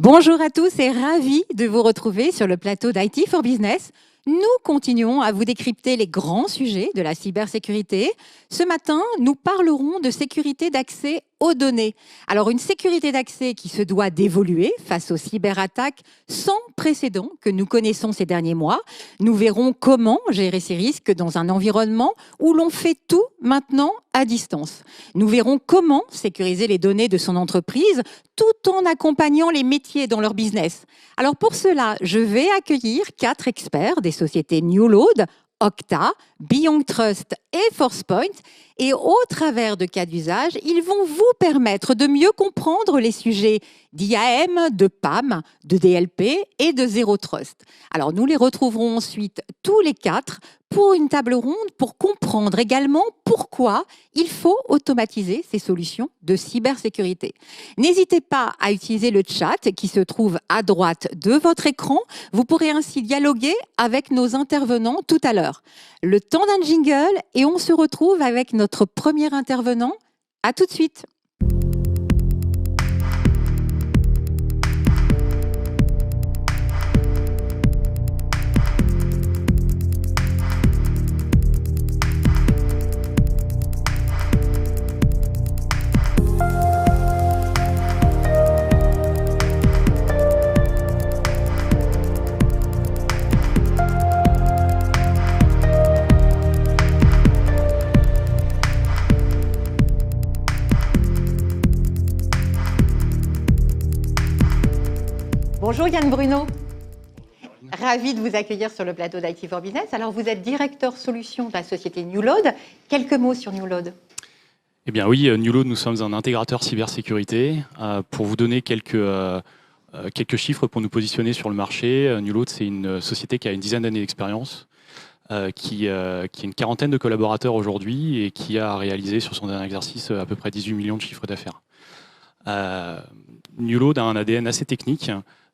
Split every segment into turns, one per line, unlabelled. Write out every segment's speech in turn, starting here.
Bonjour à tous et ravi de vous retrouver sur le plateau d'IT for Business. Nous continuons à vous décrypter les grands sujets de la cybersécurité. Ce matin, nous parlerons de sécurité d'accès aux données. Alors, une sécurité d'accès qui se doit d'évoluer face aux cyberattaques sans précédent que nous connaissons ces derniers mois. Nous verrons comment gérer ces risques dans un environnement où l'on fait tout maintenant à distance. Nous verrons comment sécuriser les données de son entreprise tout en accompagnant les métiers dans leur business. Alors pour cela, je vais accueillir 4 experts des sociétés Newload, Okta, Beyond Trust et ForcePoint. Et au travers de cas d'usage, ils vont vous permettre de mieux comprendre les sujets d'IAM, de PAM, de DLP et de Zero Trust. Alors nous les retrouverons ensuite tous les 4 pour une table ronde pour comprendre également pourquoi il faut automatiser ces solutions de cybersécurité. N'hésitez pas à utiliser le chat qui se trouve à droite de votre écran. Vous pourrez ainsi dialoguer avec nos intervenants tout à l'heure. Le temps d'un jingle et on se retrouve avec notre premier intervenant. À tout de suite. Bonjour Yann Bruno, ravi de vous accueillir sur le plateau d'IT for Business. Alors vous êtes directeur solution de la société Newload. Quelques mots sur Newload.
Eh bien oui, Newload, nous sommes un intégrateur cybersécurité. Pour vous donner quelques chiffres pour nous positionner sur le marché, Newload, c'est une société qui a une dizaine d'années d'expérience, qui a une quarantaine de collaborateurs aujourd'hui et qui a réalisé sur son dernier exercice à peu près 18 millions de chiffres d'affaires. Newload a un ADN assez technique.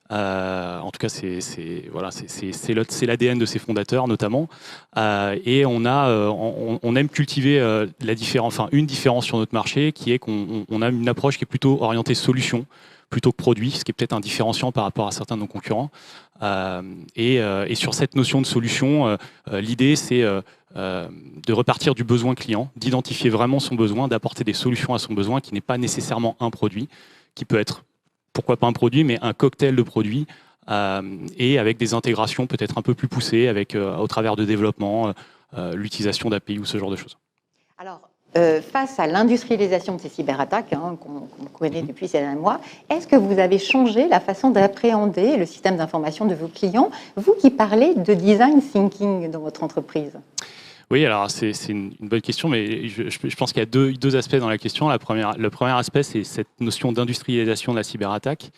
En tout cas, c'est l'ADN de ses fondateurs notamment, et on aime cultiver une différence sur notre marché qui est qu'on a une approche qui est plutôt orientée solution plutôt que produit, ce qui est peut-être un différenciant par rapport à certains de nos concurrents. Et sur cette notion de solution, l'idée c'est de repartir du besoin client, d'identifier vraiment son besoin, d'apporter des solutions à son besoin qui n'est pas nécessairement un produit, qui peut être pourquoi pas un produit, mais un cocktail de produits, et avec des intégrations peut-être un peu plus poussées, au travers de développement, l'utilisation d'API ou ce genre de choses.
Alors, face à l'industrialisation de ces cyberattaques qu'on connaît depuis ces derniers mois, est-ce que vous avez changé la façon d'appréhender le système d'information de vos clients, vous qui parlez de design thinking dans votre entreprise ?
Oui, alors c'est une bonne question, mais je pense qu'il y a deux aspects dans la question. Le premier aspect, c'est cette notion d'industrialisation de la cyberattaque.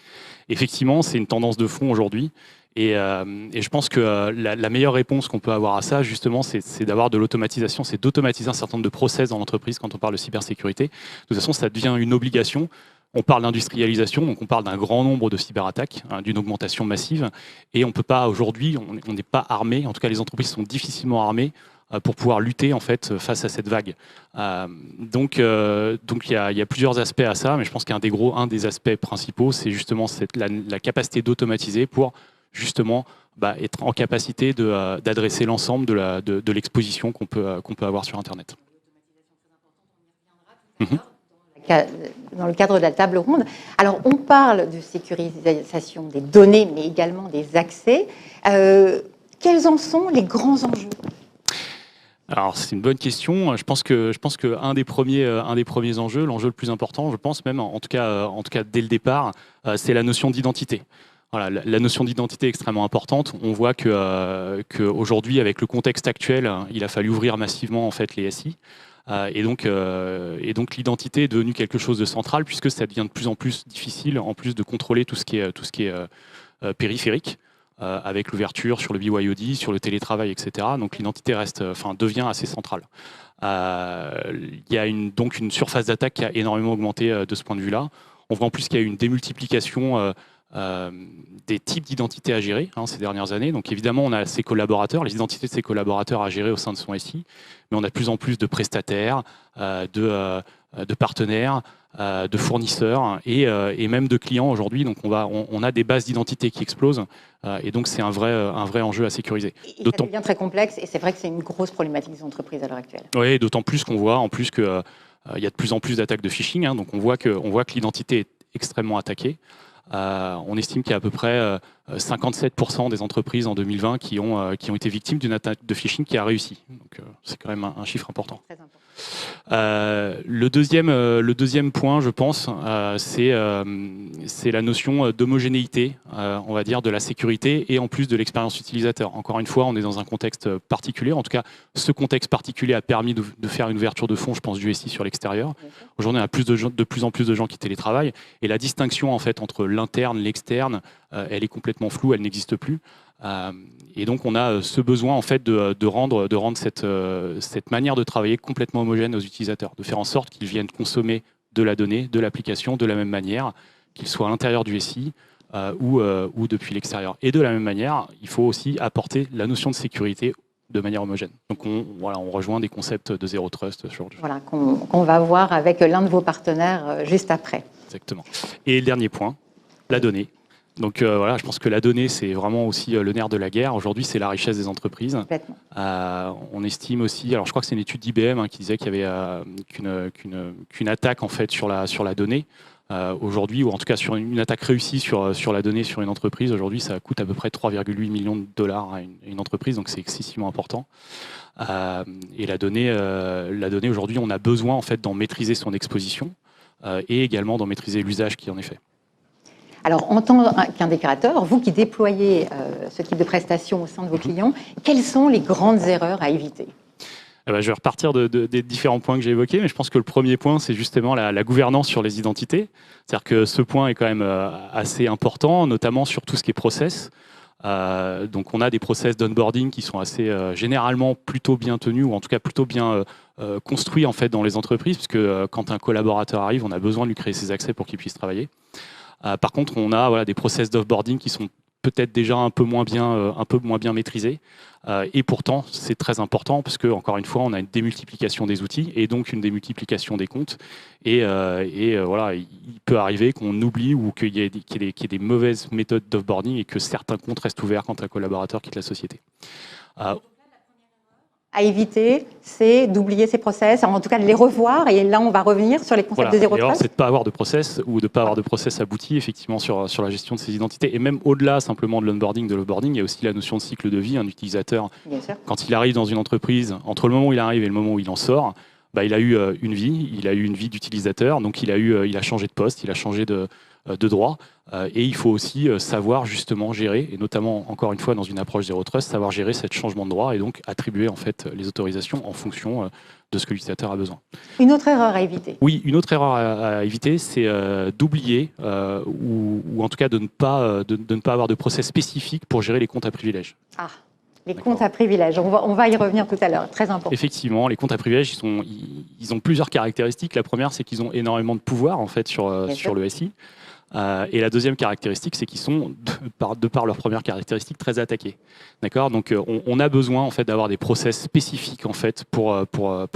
Effectivement, c'est une tendance de fond aujourd'hui. Et je pense que la meilleure réponse qu'on peut avoir à ça, justement, c'est d'avoir de l'automatisation, c'est d'automatiser un certain nombre de process dans l'entreprise quand on parle de cybersécurité. De toute façon, ça devient une obligation. On parle d'industrialisation, donc on parle d'un grand nombre de cyberattaques, d'une augmentation massive. Et on peut pas, aujourd'hui, on n'est pas armé, en tout cas les entreprises sont difficilement armées pour pouvoir lutter en fait face à cette vague. Donc il y a plusieurs aspects à ça, mais je pense qu'un des aspects principaux, c'est justement la capacité d'automatiser pour justement être en capacité d'adresser l'ensemble de l'exposition qu'on peut avoir sur Internet.
Dans le cadre de la table ronde. Alors, on parle de sécurisation des données, mais également des accès. Quels en sont les grands enjeux ?
Alors c'est une bonne question. Je pense que un des premiers enjeux, l'enjeu le plus important, je pense même en tout cas dès le départ, c'est la notion d'identité. Voilà, la notion d'identité est extrêmement importante. On voit que aujourd'hui, avec le contexte actuel, il a fallu ouvrir massivement en fait les SI. Et donc l'identité est devenue quelque chose de central puisque ça devient de plus en plus difficile, en plus de contrôler tout ce qui est périphérique. Avec l'ouverture sur le BYOD, sur le télétravail, etc. Donc l'identité devient assez centrale. Il y a donc une surface d'attaque qui a énormément augmenté de ce point de vue-là. On voit en plus qu'il y a une démultiplication des types d'identités à gérer ces dernières années. Donc évidemment, on a ses collaborateurs, les identités de ses collaborateurs à gérer au sein de son SI, mais on a de plus en plus de prestataires, de partenaires, de fournisseurs et même de clients aujourd'hui. Donc on a des bases d'identité qui explosent et donc c'est un vrai enjeu à sécuriser.
Et ça devient très complexe et c'est vrai que c'est une grosse problématique des entreprises à l'heure actuelle.
Oui, d'autant plus qu'on voit en plus que il y a de plus en plus d'attaques de phishing, hein, donc on voit que l'identité est extrêmement attaquée. On estime qu'il y a à peu près 57% des entreprises en 2020 qui ont été victimes d'une attaque de phishing qui a réussi. Donc c'est quand même un chiffre important.
Très important.
Le deuxième point, je pense, c'est la notion d'homogénéité, on va dire, de la sécurité et en plus de l'expérience utilisateur. Encore une fois, on est dans un contexte particulier. En tout cas, ce contexte particulier a permis de faire une ouverture de fonds, je pense, du SI sur l'extérieur. Aujourd'hui, on a de plus en plus de gens qui télétravaillent et la distinction en fait entre l'interne, l'externe, elle est complètement floue, elle n'existe plus. Et donc on a ce besoin en fait de rendre cette manière de travailler complètement homogène aux utilisateurs, de faire en sorte qu'ils viennent consommer de la donnée, de l'application de la même manière, qu'ils soient à l'intérieur du SI ou depuis l'extérieur. Et de la même manière, il faut aussi apporter la notion de sécurité de manière homogène. Donc on rejoint des concepts de zéro trust.
Voilà, qu'on va voir avec l'un de vos partenaires juste après.
Exactement. Et le dernier point, la donnée. Donc je pense que la donnée, c'est vraiment aussi le nerf de la guerre. Aujourd'hui, c'est la richesse des entreprises. On estime aussi, alors je crois que c'est une étude d'IBM qui disait qu'il y avait qu'une attaque en fait sur la donnée. Aujourd'hui, ou en tout cas sur une attaque réussie sur la donnée sur une entreprise, aujourd'hui, ça coûte à peu près 3,8 millions de dollars à une entreprise, donc c'est excessivement important. Et la donnée aujourd'hui, on a besoin en fait d'en maîtriser son exposition et également d'en maîtriser l'usage qui en est fait.
Alors, en tant qu'intégrateur, vous qui déployez ce type de prestations au sein de vos clients, quelles sont les grandes erreurs à éviter ?
Je vais repartir des différents points que j'ai évoqués, mais je pense que le premier point, c'est justement la gouvernance sur les identités. C'est-à-dire que ce point est quand même assez important, notamment sur tout ce qui est process. Donc on a des process d'onboarding qui sont assez généralement plutôt bien tenus, ou en tout cas plutôt bien construits en fait, dans les entreprises, puisque quand un collaborateur arrive, on a besoin de lui créer ses accès pour qu'il puisse travailler. Par contre, on a des process d'offboarding qui sont peut-être déjà un peu moins bien maîtrisés. Et pourtant, c'est très important parce que, encore une fois, on a une démultiplication des outils et donc une démultiplication des comptes. Et il peut arriver qu'on oublie ou qu'il y ait des mauvaises méthodes d'offboarding et que certains comptes restent ouverts quand un collaborateur quitte la société.
À éviter, c'est d'oublier ces process, en tout cas de les revoir, et là on va revenir sur les concepts de zéro trust.
C'est de ne pas avoir de process ou de ne pas avoir de process abouti effectivement sur la gestion de ces identités. Et même au-delà simplement de l'onboarding, de l'offboarding, il y a aussi la notion de cycle de vie. Un utilisateur, quand il arrive dans une entreprise, entre le moment où il arrive et le moment où il en sort, il a eu une vie d'utilisateur, donc il a changé de poste, il a changé de droit. Et il faut aussi savoir justement gérer, et notamment encore une fois dans une approche zéro trust, savoir gérer ce changement de droit et donc attribuer en fait les autorisations en fonction de ce que l'utilisateur a besoin.
Une autre erreur à éviter.
Oui, une autre erreur à éviter, c'est d'oublier ou en tout cas de ne pas avoir de process spécifique pour gérer les comptes à privilèges.
Ah. Les comptes à privilèges, on va y revenir tout à l'heure, très important.
Effectivement, les comptes à privilèges, ils ont plusieurs caractéristiques. La première, c'est qu'ils ont énormément de pouvoir en fait sur le SI. Et la deuxième caractéristique, c'est qu'ils sont, de par leur première caractéristique, très attaqués. D'accord ? Donc, on a besoin en fait d'avoir des process spécifiques en fait pour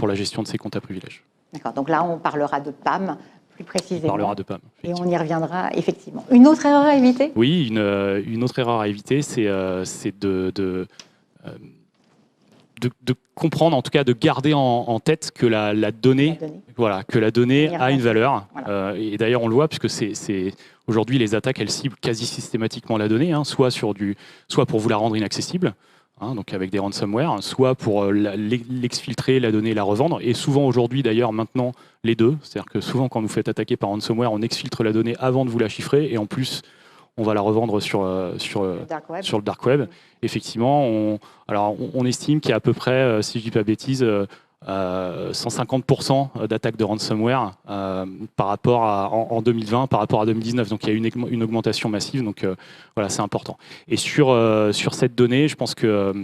la gestion de ces comptes à privilèges. D'accord.
Donc là, on parlera de PAM plus précisément.
On parlera de PAM.
Et on y reviendra effectivement. Une autre erreur à éviter ?
Oui, une autre erreur à éviter, c'est de comprendre, en tout cas de garder en tête que la donnée a une valeur. Voilà. Et d'ailleurs, on le voit, puisque aujourd'hui, les attaques, elles ciblent quasi systématiquement la donnée, soit pour vous la rendre inaccessible, donc avec des ransomware, soit pour l'exfiltrer, la donnée, la revendre. Et souvent aujourd'hui, d'ailleurs, maintenant, les deux. C'est-à-dire que souvent, quand vous faites attaquer par ransomware, on exfiltre la donnée avant de vous la chiffrer, et en plus, on va la revendre sur le dark web. Effectivement, on estime qu'il y a à peu près, si je ne dis pas bêtise, 150% d'attaques de ransomware en 2020 par rapport à 2019. Donc il y a une augmentation massive, donc c'est important. Et sur cette donnée, je pense que,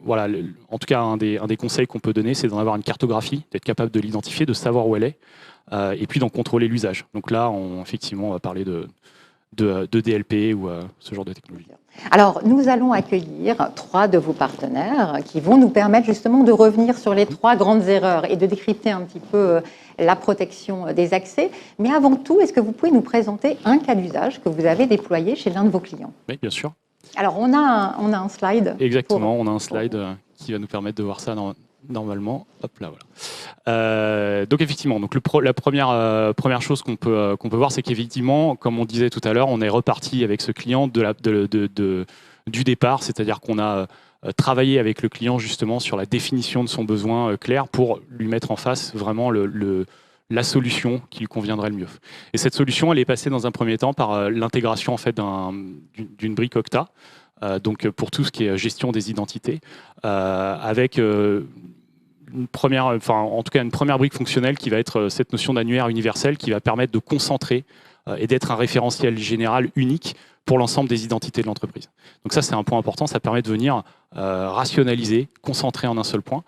en tout cas, un des conseils qu'on peut donner, c'est d'en avoir une cartographie, d'être capable de l'identifier, de savoir où elle est, et puis d'en contrôler l'usage. Donc là, effectivement, on va parler de DLP ou ce genre de technologie.
Alors, nous allons accueillir 3 de vos partenaires qui vont nous permettre justement de revenir sur les 3 grandes erreurs et de décrypter un petit peu la protection des accès. Mais avant tout, est-ce que vous pouvez nous présenter un cas d'usage que vous avez déployé chez l'un de vos clients?
Oui, bien sûr.
Alors, on a un slide.
Exactement, on a un slide qui va nous permettre de voir ça normalement. Hop là, voilà. Donc effectivement, donc la première chose qu'on peut voir, c'est qu'effectivement, comme on disait tout à l'heure, on est reparti avec ce client du départ, c'est-à-dire qu'on a travaillé avec le client justement sur la définition de son besoin clair pour lui mettre en face vraiment la solution qui lui conviendrait le mieux. Et cette solution, elle est passée dans un premier temps par l'intégration en fait d'une brique Okta. Donc pour tout ce qui est gestion des identités, avec une première brique fonctionnelle qui va être cette notion d'annuaire universel qui va permettre de concentrer et d'être un référentiel général unique pour l'ensemble des identités de l'entreprise. Donc ça, c'est un point important, ça permet de venir rationaliser, concentrer en un seul point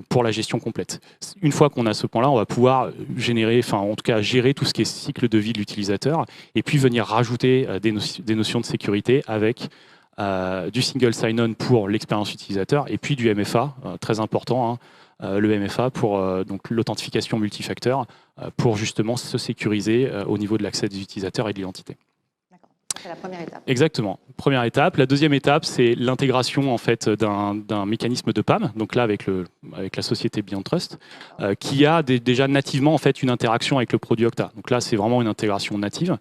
pour la gestion complète. Une fois qu'on a ce point-là, on va pouvoir gérer tout ce qui est cycle de vie de l'utilisateur et puis venir rajouter des notions de sécurité avec du single sign-on pour l'expérience utilisateur et puis du MFA, très important, le MFA pour donc l'authentification multifacteur pour justement se sécuriser au niveau de l'accès des utilisateurs et de l'identité.
C'est la première étape.
Exactement. Première étape. La deuxième étape, c'est l'intégration en fait d'un mécanisme de PAM. Donc là, avec la société Beyond Trust, qui a déjà nativement en fait une interaction avec le produit Okta. Donc là, c'est vraiment une intégration native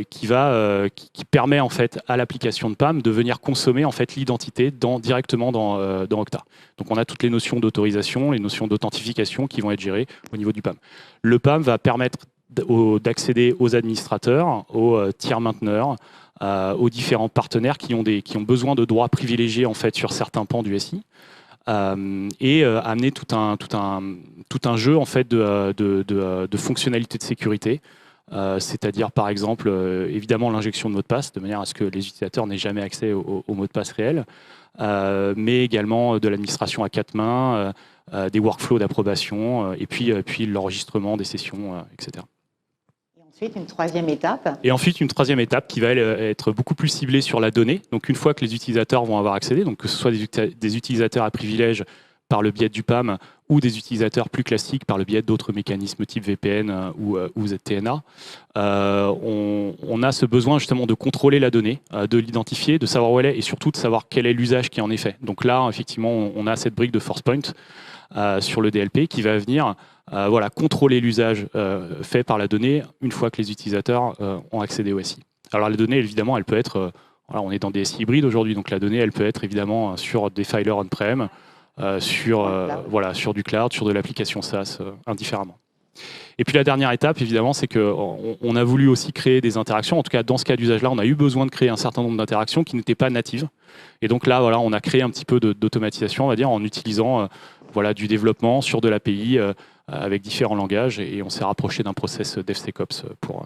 qui permet en fait à l'application de PAM de venir consommer en fait l'identité directement dans Okta. Donc on a toutes les notions d'autorisation, les notions d'authentification qui vont être gérées au niveau du PAM. Le PAM va permettre d'accéder aux administrateurs, aux tiers mainteneurs, aux différents partenaires qui ont besoin de droits privilégiés en fait sur certains pans du SI et amener tout un jeu en fait de fonctionnalités de sécurité, c'est-à-dire par exemple évidemment l'injection de mots de passe de manière à ce que les utilisateurs n'aient jamais accès au mot de passe réel, mais également de l'administration à 4 mains, des workflows d'approbation et puis l'enregistrement des sessions, etc.
Ensuite, une troisième étape.
Et ensuite, une troisième étape qui va être beaucoup plus ciblée sur la donnée. Donc, une fois que les utilisateurs vont avoir accédé, donc que ce soit des utilisateurs à privilège par le biais du PAM ou des utilisateurs plus classiques par le biais d'autres mécanismes type VPN ou ZTNA, on a ce besoin justement de contrôler la donnée, de l'identifier, de savoir où elle est et surtout de savoir quel est l'usage qui en est fait. Donc là, effectivement, on a cette brique de Forcepoint sur le DLP qui va venir contrôler l'usage fait par la donnée une fois que les utilisateurs ont accédé au SI. Alors la donnée, évidemment, elle peut être, on est dans des SI hybrides aujourd'hui, donc la donnée, elle peut être évidemment sur des filers on-prem, sur du cloud, sur de l'application SaaS, indifféremment. Et puis la dernière étape, évidemment, c'est qu'on a voulu aussi créer des interactions. En tout cas, dans ce cas d'usage-là, on a eu besoin de créer un certain nombre d'interactions qui n'étaient pas natives. Et donc là, on a créé un petit peu d'automatisation, on va dire, en utilisant du développement sur de l'API avec différents langages. Et on s'est rapproché d'un process DevSecOps pour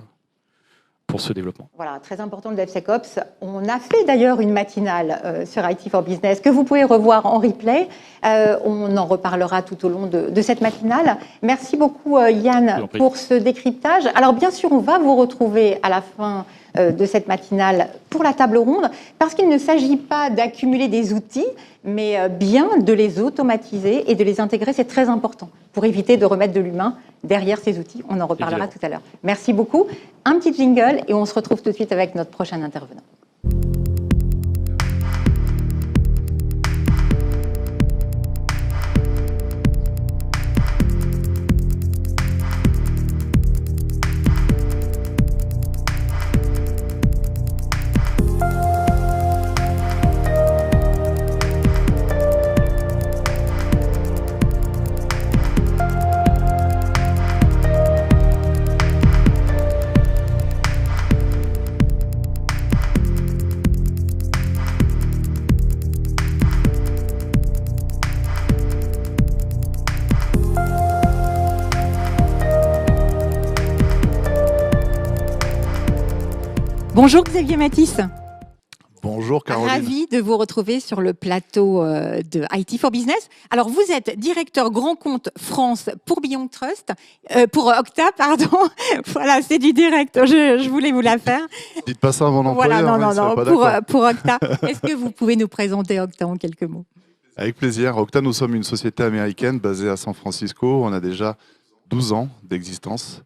ce développement.
Voilà, très important le DevSecOps. On a fait d'ailleurs une matinale sur IT for Business que vous pouvez revoir en replay. On en reparlera tout au long de cette matinale. Merci beaucoup Yann pour ce décryptage. Alors bien sûr, on va vous retrouver à la fin de cette matinale pour la table ronde, parce qu'il ne s'agit pas d'accumuler des outils, mais bien de les automatiser et de les intégrer. C'est très important pour éviter de remettre de l'humain derrière ces outils. On en reparlera tout à l'heure. Merci beaucoup. Un petit jingle et on se retrouve tout de suite avec notre prochain intervenant. Bonjour Xavier Matisse.
Bonjour Caroline.
Ravi de vous retrouver sur le plateau de IT for Business. Alors, vous êtes directeur grand compte France pour Beyond Trust, pour Octa, pardon. Voilà, c'est du direct. Je voulais vous la faire.
Dites pas ça à mon employeur.
Voilà, non,
il serait pas
pour,
d'accord.
pour Octa. Est-ce que vous pouvez nous présenter Octa en quelques mots?
Avec plaisir. Octa, nous sommes une société américaine basée à San Francisco. On a déjà 12 ans d'existence.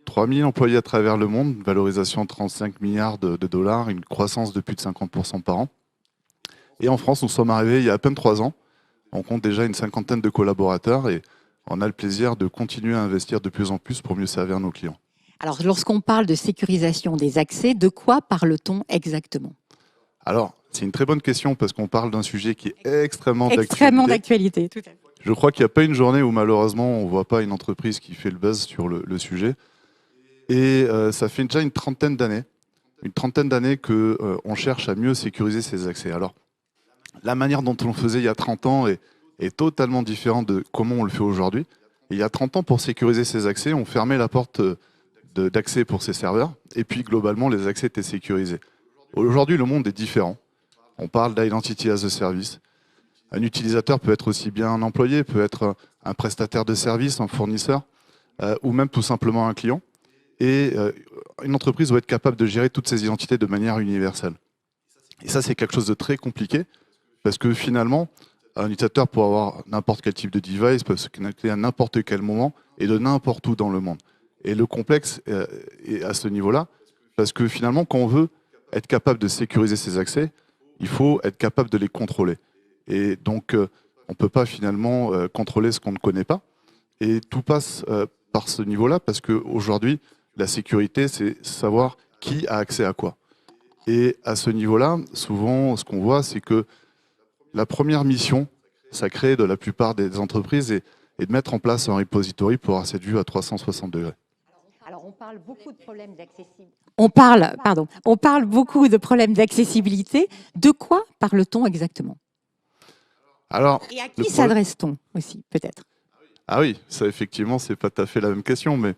3000 employés à travers le monde, une valorisation de 35 milliards de dollars, une croissance de plus de 50% par an. Et en France, nous sommes arrivés il y a à peine 3 ans. On compte déjà une cinquantaine de collaborateurs et on a le plaisir de continuer à investir de plus en plus pour mieux servir nos clients.
Alors, lorsqu'on parle de sécurisation des accès, de quoi parle-t-on exactement?
Alors, c'est une très bonne question parce qu'on parle d'un sujet qui est extrêmement
d'actualité. Tout à fait.
Je crois qu'il n'y a pas une journée où malheureusement on ne voit pas une entreprise qui fait le buzz sur le sujet. Et ça fait déjà une trentaine d'années qu'on cherche à mieux sécuriser ces accès. Alors, la manière dont on le faisait il y a 30 ans est totalement différente de comment on le fait aujourd'hui. Il y a 30 ans, pour sécuriser ces accès, on fermait la porte d'accès pour ces serveurs, et puis globalement, les accès étaient sécurisés. Aujourd'hui, le monde est différent. On parle d'identity as a service. Un utilisateur peut être aussi bien un employé, peut être un prestataire de service, un fournisseur, ou même tout simplement un client. Et une entreprise doit être capable de gérer toutes ces identités de manière universelle. Et ça, c'est quelque chose de très compliqué, parce que finalement, un utilisateur peut avoir n'importe quel type de device, peut se connecter à n'importe quel moment et de n'importe où dans le monde. Et le complexe est à ce niveau-là, parce que finalement, quand on veut être capable de sécuriser ces accès, il faut être capable de les contrôler. Et donc, on ne peut pas finalement contrôler ce qu'on ne connaît pas. Et tout passe par ce niveau-là, parce qu'aujourd'hui, la sécurité, c'est savoir qui a accès à quoi. Et à ce niveau-là, souvent, ce qu'on voit, c'est que la première mission sacrée de la plupart des entreprises est de mettre en place un repository pour avoir cette vue à 360 degrés.
Alors, on parle beaucoup de problèmes d'accessibilité. On parle beaucoup de problèmes d'accessibilité. De quoi parle-t-on exactement?
Alors,
et à qui s'adresse-t-on aussi, peut-être?
Ah oui, ça effectivement, c'est pas tout à fait la même question, mais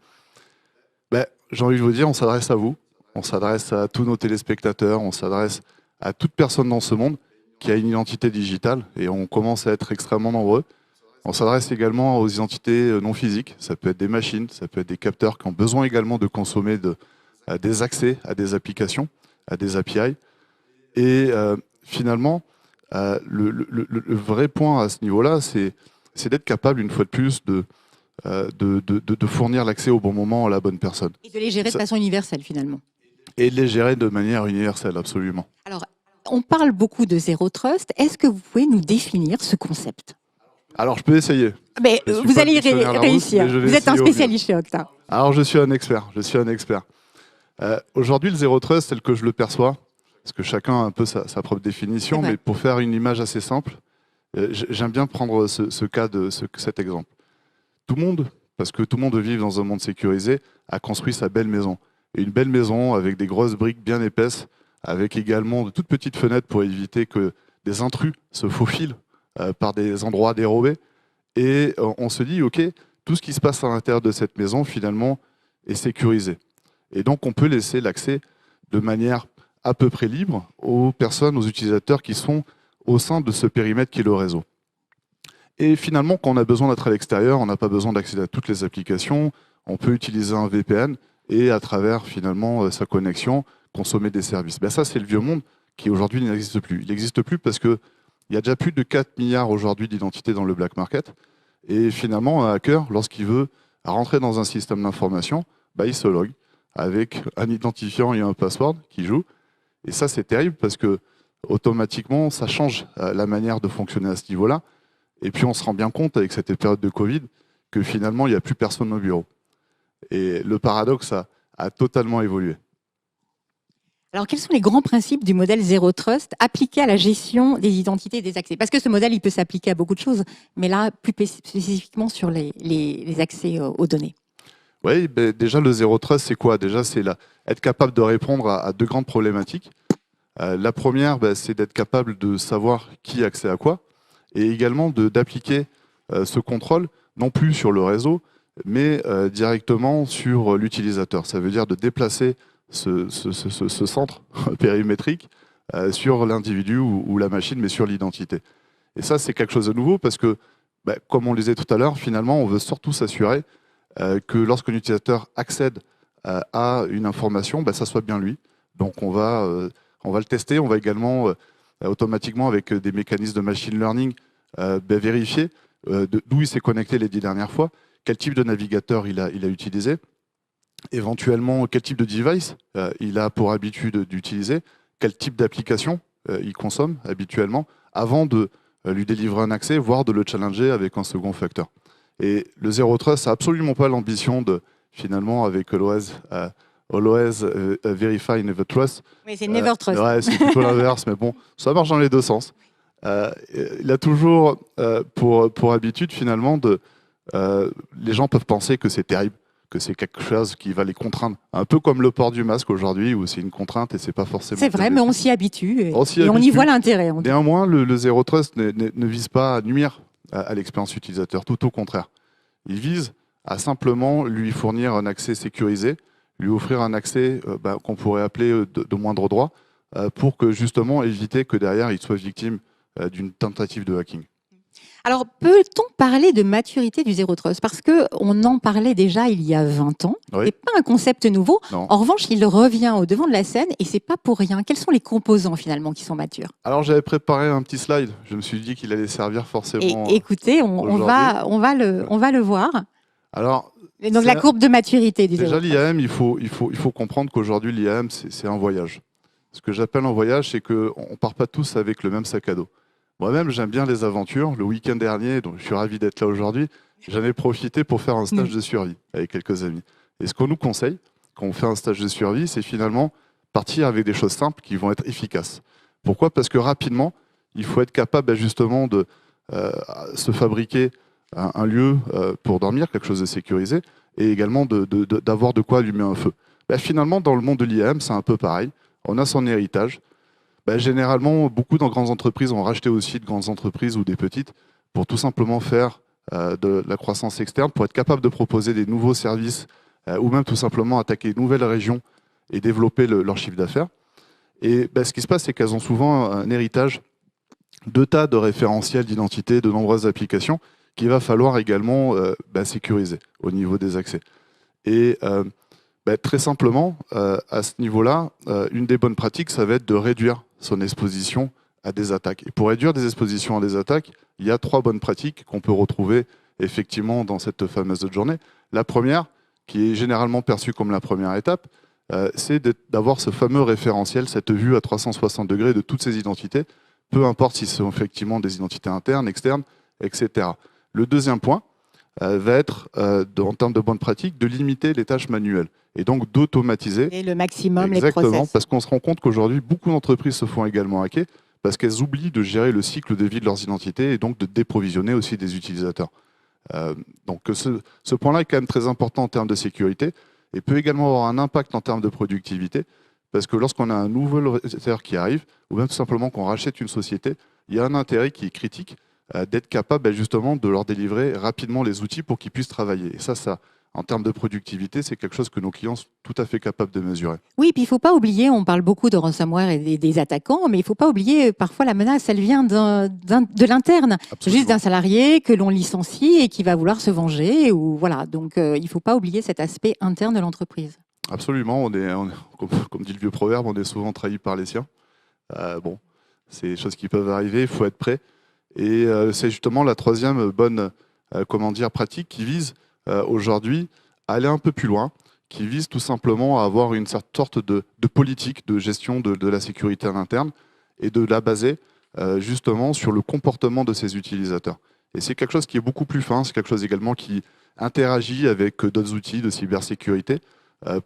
j'ai envie de vous dire, on s'adresse à vous, on s'adresse à tous nos téléspectateurs, on s'adresse à toute personne dans ce monde qui a une identité digitale, et on commence à être extrêmement nombreux. On s'adresse également aux identités non physiques, ça peut être des machines, ça peut être des capteurs qui ont besoin également de consommer des accès à des applications, à des API. Et finalement, le vrai point à ce niveau-là, c'est d'être capable, une fois de plus, de fournir l'accès au bon moment à la bonne personne.
Et de les gérer de façon universelle, finalement.
Et de les gérer de manière universelle, absolument.
Alors, on parle beaucoup de Zero Trust. Est-ce que vous pouvez nous définir ce concept?
Alors, je peux essayer.
Mais vous allez réussir. Vous êtes un spécialiste chez Octa.
Alors, je suis un expert. Aujourd'hui, le Zero Trust, tel que je le perçois, parce que chacun a un peu sa propre définition, mais pour faire une image assez simple, j'aime bien prendre cet exemple. Tout le monde, parce que tout le monde vit dans un monde sécurisé, a construit sa belle maison. Et une belle maison avec des grosses briques bien épaisses, avec également de toutes petites fenêtres pour éviter que des intrus se faufilent par des endroits dérobés. Et on se dit, OK, tout ce qui se passe à l'intérieur de cette maison, finalement, est sécurisé. Et donc, on peut laisser l'accès de manière à peu près libre aux personnes, aux utilisateurs qui sont au sein de ce périmètre qui est le réseau. Et finalement, quand on a besoin d'être à l'extérieur, on n'a pas besoin d'accéder à toutes les applications. On peut utiliser un VPN et à travers finalement sa connexion, consommer des services. Ça, c'est le vieux monde qui aujourd'hui n'existe plus. Il n'existe plus parce qu'il y a déjà plus de 4 milliards aujourd'hui d'identités dans le black market. Et finalement, un hacker, lorsqu'il veut rentrer dans un système d'information, il se log avec un identifiant et un password qui joue. Et ça, c'est terrible parce que automatiquement, ça change la manière de fonctionner à ce niveau-là. Et puis on se rend bien compte avec cette période de Covid que finalement, il n'y a plus personne au bureau. Et le paradoxe a totalement évolué.
Alors, quels sont les grands principes du modèle Zero Trust appliqués à la gestion des identités et des accès? Parce que ce modèle, il peut s'appliquer à beaucoup de choses, mais là, plus spécifiquement sur les accès aux données.
Oui, déjà, le Zero Trust, c'est quoi? Déjà, c'est être capable de répondre à deux grandes problématiques. La première, c'est d'être capable de savoir qui a accès à quoi, et également d'appliquer ce contrôle, non plus sur le réseau, mais directement sur l'utilisateur. Ça veut dire de déplacer ce centre périmétrique sur l'individu ou la machine, mais sur l'identité. Et ça, c'est quelque chose de nouveau parce que, comme on le disait tout à l'heure, finalement, on veut surtout s'assurer que lorsqu'un utilisateur accède à une information, ça soit bien lui. Donc on va le tester, on va également automatiquement avec des mécanismes de machine learning vérifier d'où il s'est connecté les 10 dernières fois, quel type de navigateur il a utilisé, éventuellement quel type de device il a pour habitude d'utiliser, quel type d'application il consomme habituellement, avant de lui délivrer un accès, voire de le challenger avec un second facteur. Et le Zero Trust n'a absolument pas l'ambition de, finalement, avec Always Verify, Never Trust.
Mais c'est Never Trust.
Ouais, c'est plutôt l'inverse, mais bon, ça marche dans les deux sens. Il a toujours pour habitude, finalement, les gens peuvent penser que c'est terrible, que c'est quelque chose qui va les contraindre. Un peu comme le port du masque aujourd'hui, où c'est une contrainte et c'est pas forcément...
C'est vrai, mais on s'y habitue et
on
y voit l'intérêt.
Néanmoins, le Zero Trust ne vise pas à nuire à l'expérience utilisateur, tout au contraire. Il vise à simplement lui fournir un accès sécurisé, lui offrir un accès qu'on pourrait appeler de moindre droit, pour que justement éviter que derrière il soit victime d'une tentative de hacking.
Alors, peut-on parler de maturité du Zero Trust? Parce qu'on en parlait déjà il y a 20 ans.
Oui.
C'est pas un concept nouveau.
Non.
En revanche, il revient au devant de la scène et c'est pas pour rien. Quels sont les composants finalement qui sont matures?
Alors, j'avais préparé un petit slide. Je me suis dit qu'il allait servir forcément.
Et écoutez, on va le voir.
Alors,
et donc la courbe de maturité du
déjà
Zero Trust.
l'IAM, il faut comprendre qu'aujourd'hui l'IAM c'est un voyage. Ce que j'appelle un voyage, c'est qu'on ne part pas tous avec le même sac à dos. Moi-même, j'aime bien les aventures. Le week-end dernier, donc je suis ravi d'être là aujourd'hui, j'en ai profité pour faire un stage de survie avec quelques amis. Et ce qu'on nous conseille quand on fait un stage de survie, c'est finalement partir avec des choses simples qui vont être efficaces. Pourquoi? Parce que rapidement, il faut être capable justement de se fabriquer un lieu pour dormir, quelque chose de sécurisé, et également d'avoir de quoi allumer un feu. Finalement, dans le monde de l'IAM, c'est un peu pareil. On a son héritage. Généralement, beaucoup de grandes entreprises ont racheté aussi de grandes entreprises ou des petites pour tout simplement faire de la croissance externe, pour être capable de proposer des nouveaux services ou même tout simplement attaquer de nouvelles régions et développer leur chiffre d'affaires. Et ce qui se passe, c'est qu'elles ont souvent un héritage de tas de référentiels d'identité, de nombreuses applications qu'il va falloir également sécuriser au niveau des accès. Et très simplement, à ce niveau-là, une des bonnes pratiques, ça va être de réduire son exposition à des attaques. Et pour réduire des expositions à des attaques, il y a 3 bonnes pratiques qu'on peut retrouver effectivement dans cette fameuse journée. La première, qui est généralement perçue comme la première étape, c'est d'avoir ce fameux référentiel, cette vue à 360 degrés de toutes ces identités, peu importe si ce sont effectivement des identités internes, externes, etc. Le deuxième point va être, en termes de bonnes pratiques, de limiter les tâches manuelles et donc d'automatiser.
Et le maximum
Exactement,
les process.
parce qu'on se rend compte qu'aujourd'hui, beaucoup d'entreprises se font également hacker parce qu'elles oublient de gérer le cycle de vie de leurs identités et donc de déprovisionner aussi des utilisateurs. Donc ce point-là est quand même très important en termes de sécurité et peut également avoir un impact en termes de productivité parce que lorsqu'on a un nouveau utilisateur qui arrive ou même tout simplement qu'on rachète une société, il y a un intérêt qui est critique d'être capable justement de leur délivrer rapidement les outils pour qu'ils puissent travailler. Et ça, en termes de productivité, c'est quelque chose que nos clients sont tout à fait capables de mesurer.
Oui, puis il ne faut pas oublier, on parle beaucoup de ransomware et des attaquants, mais il ne faut pas oublier, parfois la menace, elle vient de l'interne, juste d'un salarié que l'on licencie et qui va vouloir se venger. Ou, voilà. Donc il ne faut pas oublier cet aspect interne de l'entreprise.
Absolument, comme dit le vieux proverbe, on est souvent trahi par les siens. C'est des choses qui peuvent arriver, il faut être prêt. Et c'est justement la troisième bonne pratique qui vise aujourd'hui à aller un peu plus loin, qui vise tout simplement à avoir une sorte de politique de gestion de la sécurité en interne et de la baser justement sur le comportement de ses utilisateurs. Et c'est quelque chose qui est beaucoup plus fin, c'est quelque chose également qui interagit avec d'autres outils de cybersécurité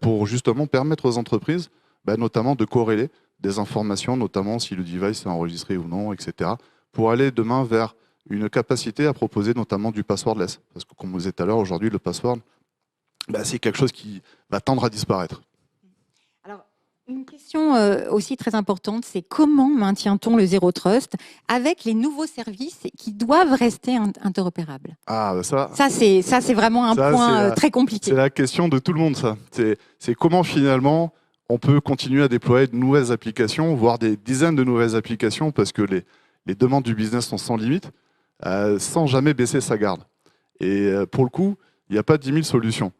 pour justement permettre aux entreprises notamment de corréler des informations, notamment si le device est enregistré ou non, etc., pour aller demain vers une capacité à proposer notamment du passwordless. Parce que comme vous disait tout à l'heure, aujourd'hui, le password, c'est quelque chose qui va tendre à disparaître.
Alors, une question aussi très importante, c'est comment maintient-on le Zero Trust avec les nouveaux services qui doivent rester interopérables? Ça c'est vraiment un point très compliqué.
C'est la question de tout le monde, ça. C'est comment finalement on peut continuer à déployer de nouvelles applications, voire des dizaines de nouvelles applications, parce que les demandes du business sont sans limite, sans jamais baisser sa garde. Et pour le coup, il n'y a pas 10 000 solutions.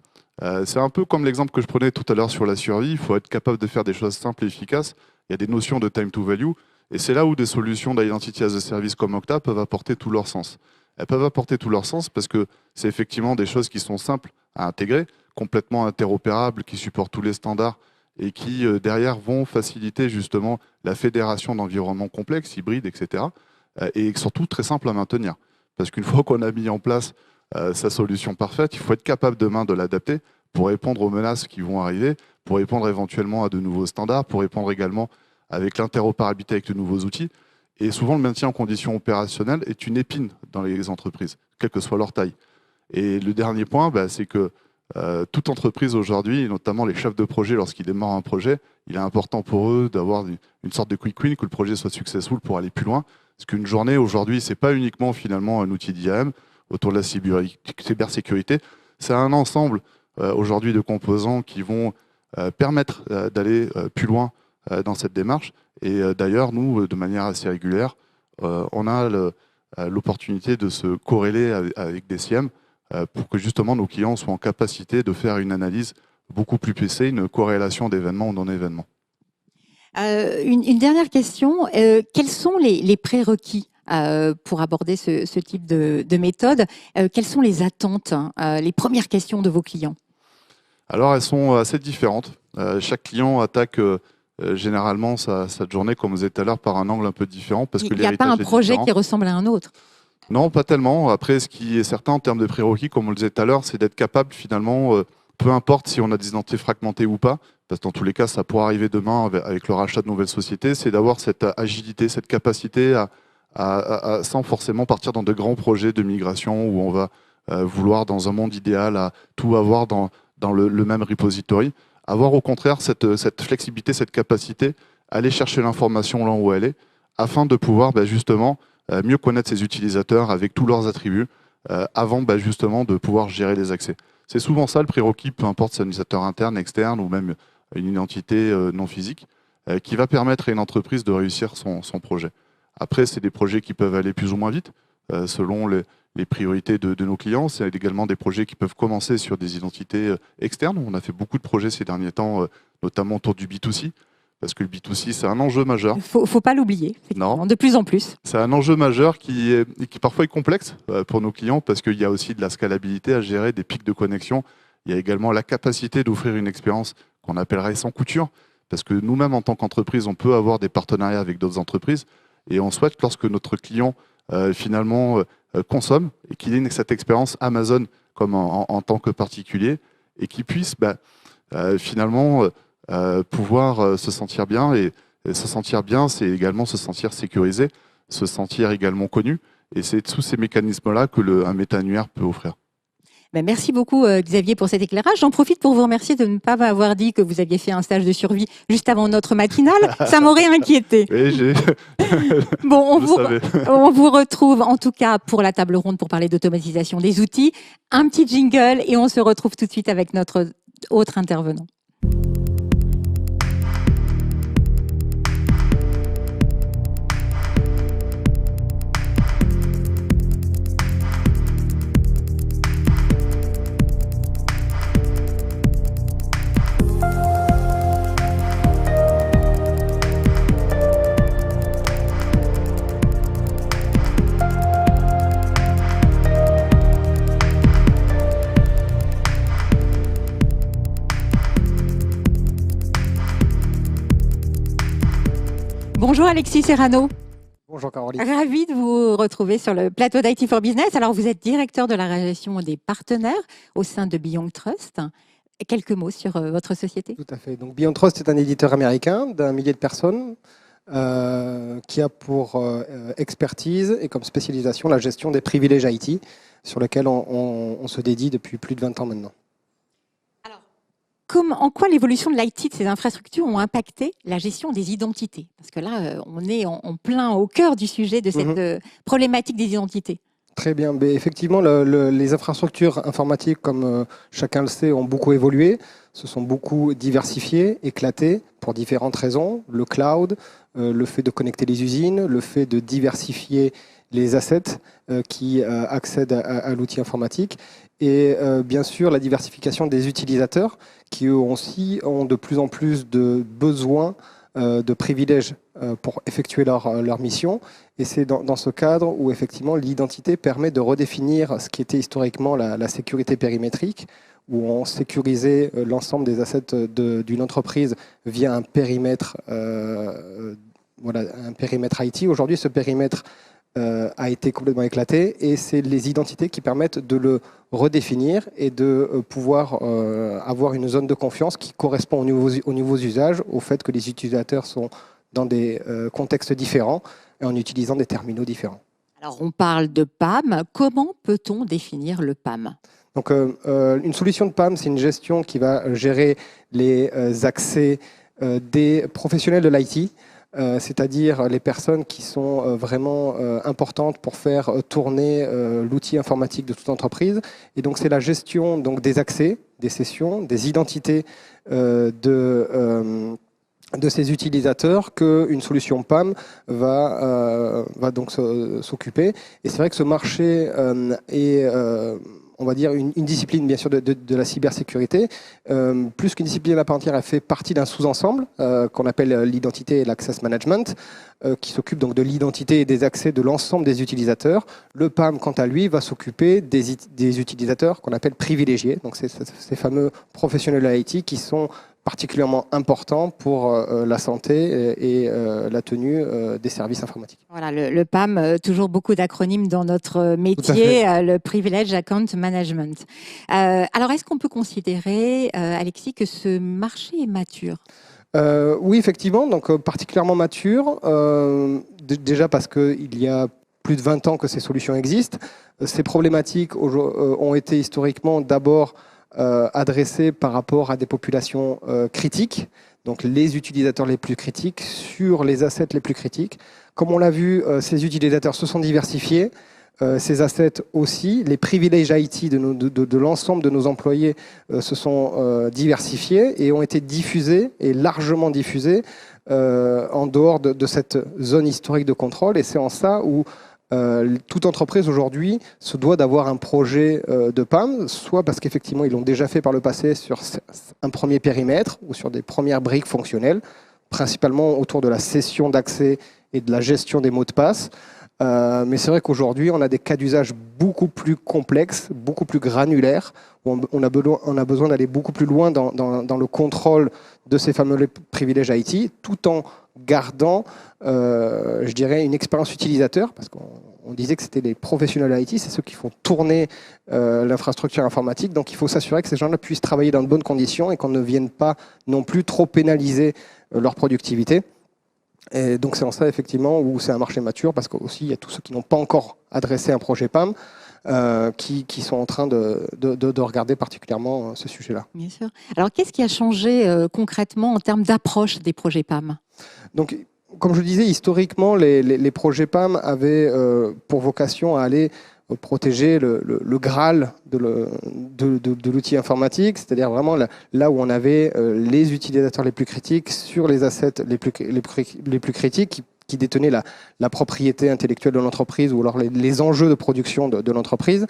C'est un peu comme l'exemple que je prenais tout à l'heure sur la survie. Il faut être capable de faire des choses simples et efficaces. Il y a des notions de time to value. Et c'est là où des solutions d'identity as a service comme Okta peuvent apporter tout leur sens. Elles peuvent apporter tout leur sens parce que c'est effectivement des choses qui sont simples à intégrer, complètement interopérables, qui supportent tous les standards et qui, derrière, vont faciliter justement la fédération d'environnements complexes, hybrides, etc. Et surtout très simples à maintenir. Parce qu'une fois qu'on a mis en place sa solution parfaite, il faut être capable demain de l'adapter pour répondre aux menaces qui vont arriver, pour répondre éventuellement à de nouveaux standards, pour répondre également avec l'interopérabilité avec de nouveaux outils. Et souvent, le maintien en conditions opérationnelles est une épine dans les entreprises, quelle que soit leur taille. Et le dernier point, c'est que toute entreprise aujourd'hui, et notamment les chefs de projet, lorsqu'ils démarrent un projet, il est important pour eux d'avoir une sorte de quick win, que le projet soit successful pour aller plus loin. Parce qu'une journée, aujourd'hui, ce n'est pas uniquement finalement un outil d'IAM autour de la cybersécurité, c'est un ensemble aujourd'hui de composants qui vont permettre d'aller plus loin dans cette démarche. Et d'ailleurs, nous, de manière assez régulière, on a l'opportunité de se corréler avec des SIEM pour que justement nos clients soient en capacité de faire une analyse beaucoup plus poussée, une corrélation d'événements ou non-événements.
Une dernière question, quels sont les prérequis pour aborder ce type de méthode? Quelles sont les attentes, les premières questions de vos clients?
Alors, elles sont assez différentes. Chaque client attaque généralement sa journée, comme vous êtes tout à l'heure, par un angle un peu différent. Parce que
il n'y a pas un projet qui ressemble à un autre?
Non, pas tellement. Après, ce qui est certain en termes de prérequis, comme on le disait tout à l'heure, c'est d'être capable finalement, peu importe si on a des identités fragmentées ou pas, parce que dans tous les cas, ça pourra arriver demain avec le rachat de nouvelles sociétés, c'est d'avoir cette agilité, cette capacité sans forcément partir dans de grands projets de migration où on va vouloir, dans un monde idéal, à tout avoir dans le même repository. Avoir au contraire cette flexibilité, cette capacité, aller chercher l'information là où elle est, afin de pouvoir justement mieux connaître ses utilisateurs avec tous leurs attributs, avant justement de pouvoir gérer les accès. C'est souvent ça le prérequis, peu importe si c'est un utilisateur interne, externe ou même une identité non physique, qui va permettre à une entreprise de réussir son projet. Après, c'est des projets qui peuvent aller plus ou moins vite, selon les priorités de nos clients. C'est également des projets qui peuvent commencer sur des identités externes. On a fait beaucoup de projets ces derniers temps, notamment autour du B2C, parce que le B2C, c'est un enjeu majeur.
Il ne faut pas l'oublier, de plus en plus.
C'est un enjeu majeur qui parfois est complexe pour nos clients, parce qu'il y a aussi de la scalabilité à gérer, des pics de connexion. Il y a également la capacité d'offrir une expérience qu'on appellerait sans couture, parce que nous-mêmes, en tant qu'entreprise, on peut avoir des partenariats avec d'autres entreprises, et on souhaite, lorsque notre client finalement consomme, et qu'il ait cette expérience Amazon comme en tant que particulier, et qu'il puisse finalement pouvoir se sentir bien. Et se sentir bien, c'est également se sentir sécurisé, se sentir également connu. Et c'est tous ces mécanismes-là que un méta-annuaire peut offrir.
Merci beaucoup Xavier pour cet éclairage. J'en profite pour vous remercier de ne pas m'avoir dit que vous aviez fait un stage de survie juste avant notre matinale. Ça m'aurait inquiété.
Oui,
bon, on vous retrouve en tout cas pour la table ronde pour parler d'automatisation des outils. Un petit jingle et on se retrouve tout de suite avec notre autre intervenant. Bonjour Alexis Serrano.
Bonjour Caroline.
Ravi de vous retrouver sur le plateau d'IT for Business. Alors vous êtes directeur de la relation des partenaires au sein de Beyond Trust. Quelques mots sur votre société?
Tout à fait. Donc Beyond Trust est un éditeur américain d'1 millier de personnes qui a pour expertise et comme spécialisation la gestion des privilèges IT sur lequel on se dédie depuis plus de 20 ans maintenant.
En quoi l'évolution de l'IT, de ces infrastructures, ont impacté la gestion des identités? Parce que là, on est en plein au cœur du sujet de cette problématique des identités.
Très bien. Mais effectivement, les infrastructures informatiques, comme chacun le sait, ont beaucoup évolué, se sont beaucoup diversifiés, éclatés pour différentes raisons. Le cloud, le fait de connecter les usines, le fait de diversifier les assets qui accèdent à l'outil informatique et bien sûr la diversification des utilisateurs qui eux aussi ont de plus en plus de besoins de privilèges pour effectuer leur mission. Et c'est dans ce cadre où effectivement l'identité permet de redéfinir ce qui était historiquement la sécurité périmétrique, où on sécurisait l'ensemble des assets d'une entreprise via un périmètre, un périmètre IT. Aujourd'hui, ce périmètre a été complètement éclaté et c'est les identités qui permettent de le redéfinir et de pouvoir avoir une zone de confiance qui correspond aux nouveaux usages, au fait que les utilisateurs sont dans des contextes différents et en utilisant des terminaux différents.
Alors on parle de PAM, comment peut-on définir le PAM ?
Donc une solution de PAM, c'est une gestion qui va gérer les accès des professionnels de l'IT, c'est-à-dire les personnes qui sont vraiment importantes pour faire tourner l'outil informatique de toute entreprise. Et donc c'est la gestion donc, des accès, des sessions, des identités de ces utilisateurs qu'une solution PAM va donc s'occuper. Et c'est vrai que ce marché est on va dire une discipline bien sûr de la cybersécurité. Plus qu'une discipline à part entière, elle fait partie d'un sous-ensemble qu'on appelle l'identité et l'access management, qui s'occupe donc de l'identité et des accès de l'ensemble des utilisateurs. Le PAM, quant à lui, va s'occuper des utilisateurs qu'on appelle privilégiés. Donc c'est ces fameux professionnels de l'IT qui sont particulièrement important pour la santé et la tenue des services informatiques.
Voilà, le PAM, toujours beaucoup d'acronymes dans notre métier, le Privilege Account Management. Alors, est-ce qu'on peut considérer, Alexis, que ce marché est mature ?
Oui, effectivement, donc particulièrement mature, déjà parce qu'il y a plus de 20 ans que ces solutions existent. Ces problématiques ont été historiquement d'abord adressés par rapport à des populations critiques, donc les utilisateurs les plus critiques, sur les assets les plus critiques. Comme on l'a vu, ces utilisateurs se sont diversifiés, ces assets aussi, les privilèges IT de l'ensemble de nos employés se sont diversifiés et ont été diffusés, et largement diffusés, en dehors de cette zone historique de contrôle. Et c'est en ça où toute entreprise aujourd'hui se doit d'avoir un projet de PAM, soit parce qu'effectivement ils l'ont déjà fait par le passé sur un premier périmètre ou sur des premières briques fonctionnelles, principalement autour de la cession d'accès et de la gestion des mots de passe. Mais c'est vrai qu'aujourd'hui on a des cas d'usage beaucoup plus complexes, beaucoup plus granulaires, où on a besoin d'aller beaucoup plus loin dans le contrôle de ces fameux privilèges IT, tout en gardant, je dirais, une expérience utilisateur, parce qu'on disait que c'était les professionnels IT, c'est ceux qui font tourner l'infrastructure informatique, donc il faut s'assurer que ces gens-là puissent travailler dans de bonnes conditions et qu'on ne vienne pas non plus trop pénaliser leur productivité. Et donc c'est en ça effectivement où c'est un marché mature, parce qu'aussi il y a tous ceux qui n'ont pas encore adressé un projet PAM, qui sont en train de regarder particulièrement ce sujet-là.
Bien sûr. Alors qu'est-ce qui a changé concrètement en termes d'approche des projets PAM ?
Donc, comme je disais, historiquement, les projets PAM avaient pour vocation à aller protéger le Graal de l'outil informatique, c'est-à-dire vraiment là où on avait les utilisateurs les plus critiques sur les assets les plus critiques qui détenaient la propriété intellectuelle de l'entreprise ou alors les enjeux de production de l'entreprise.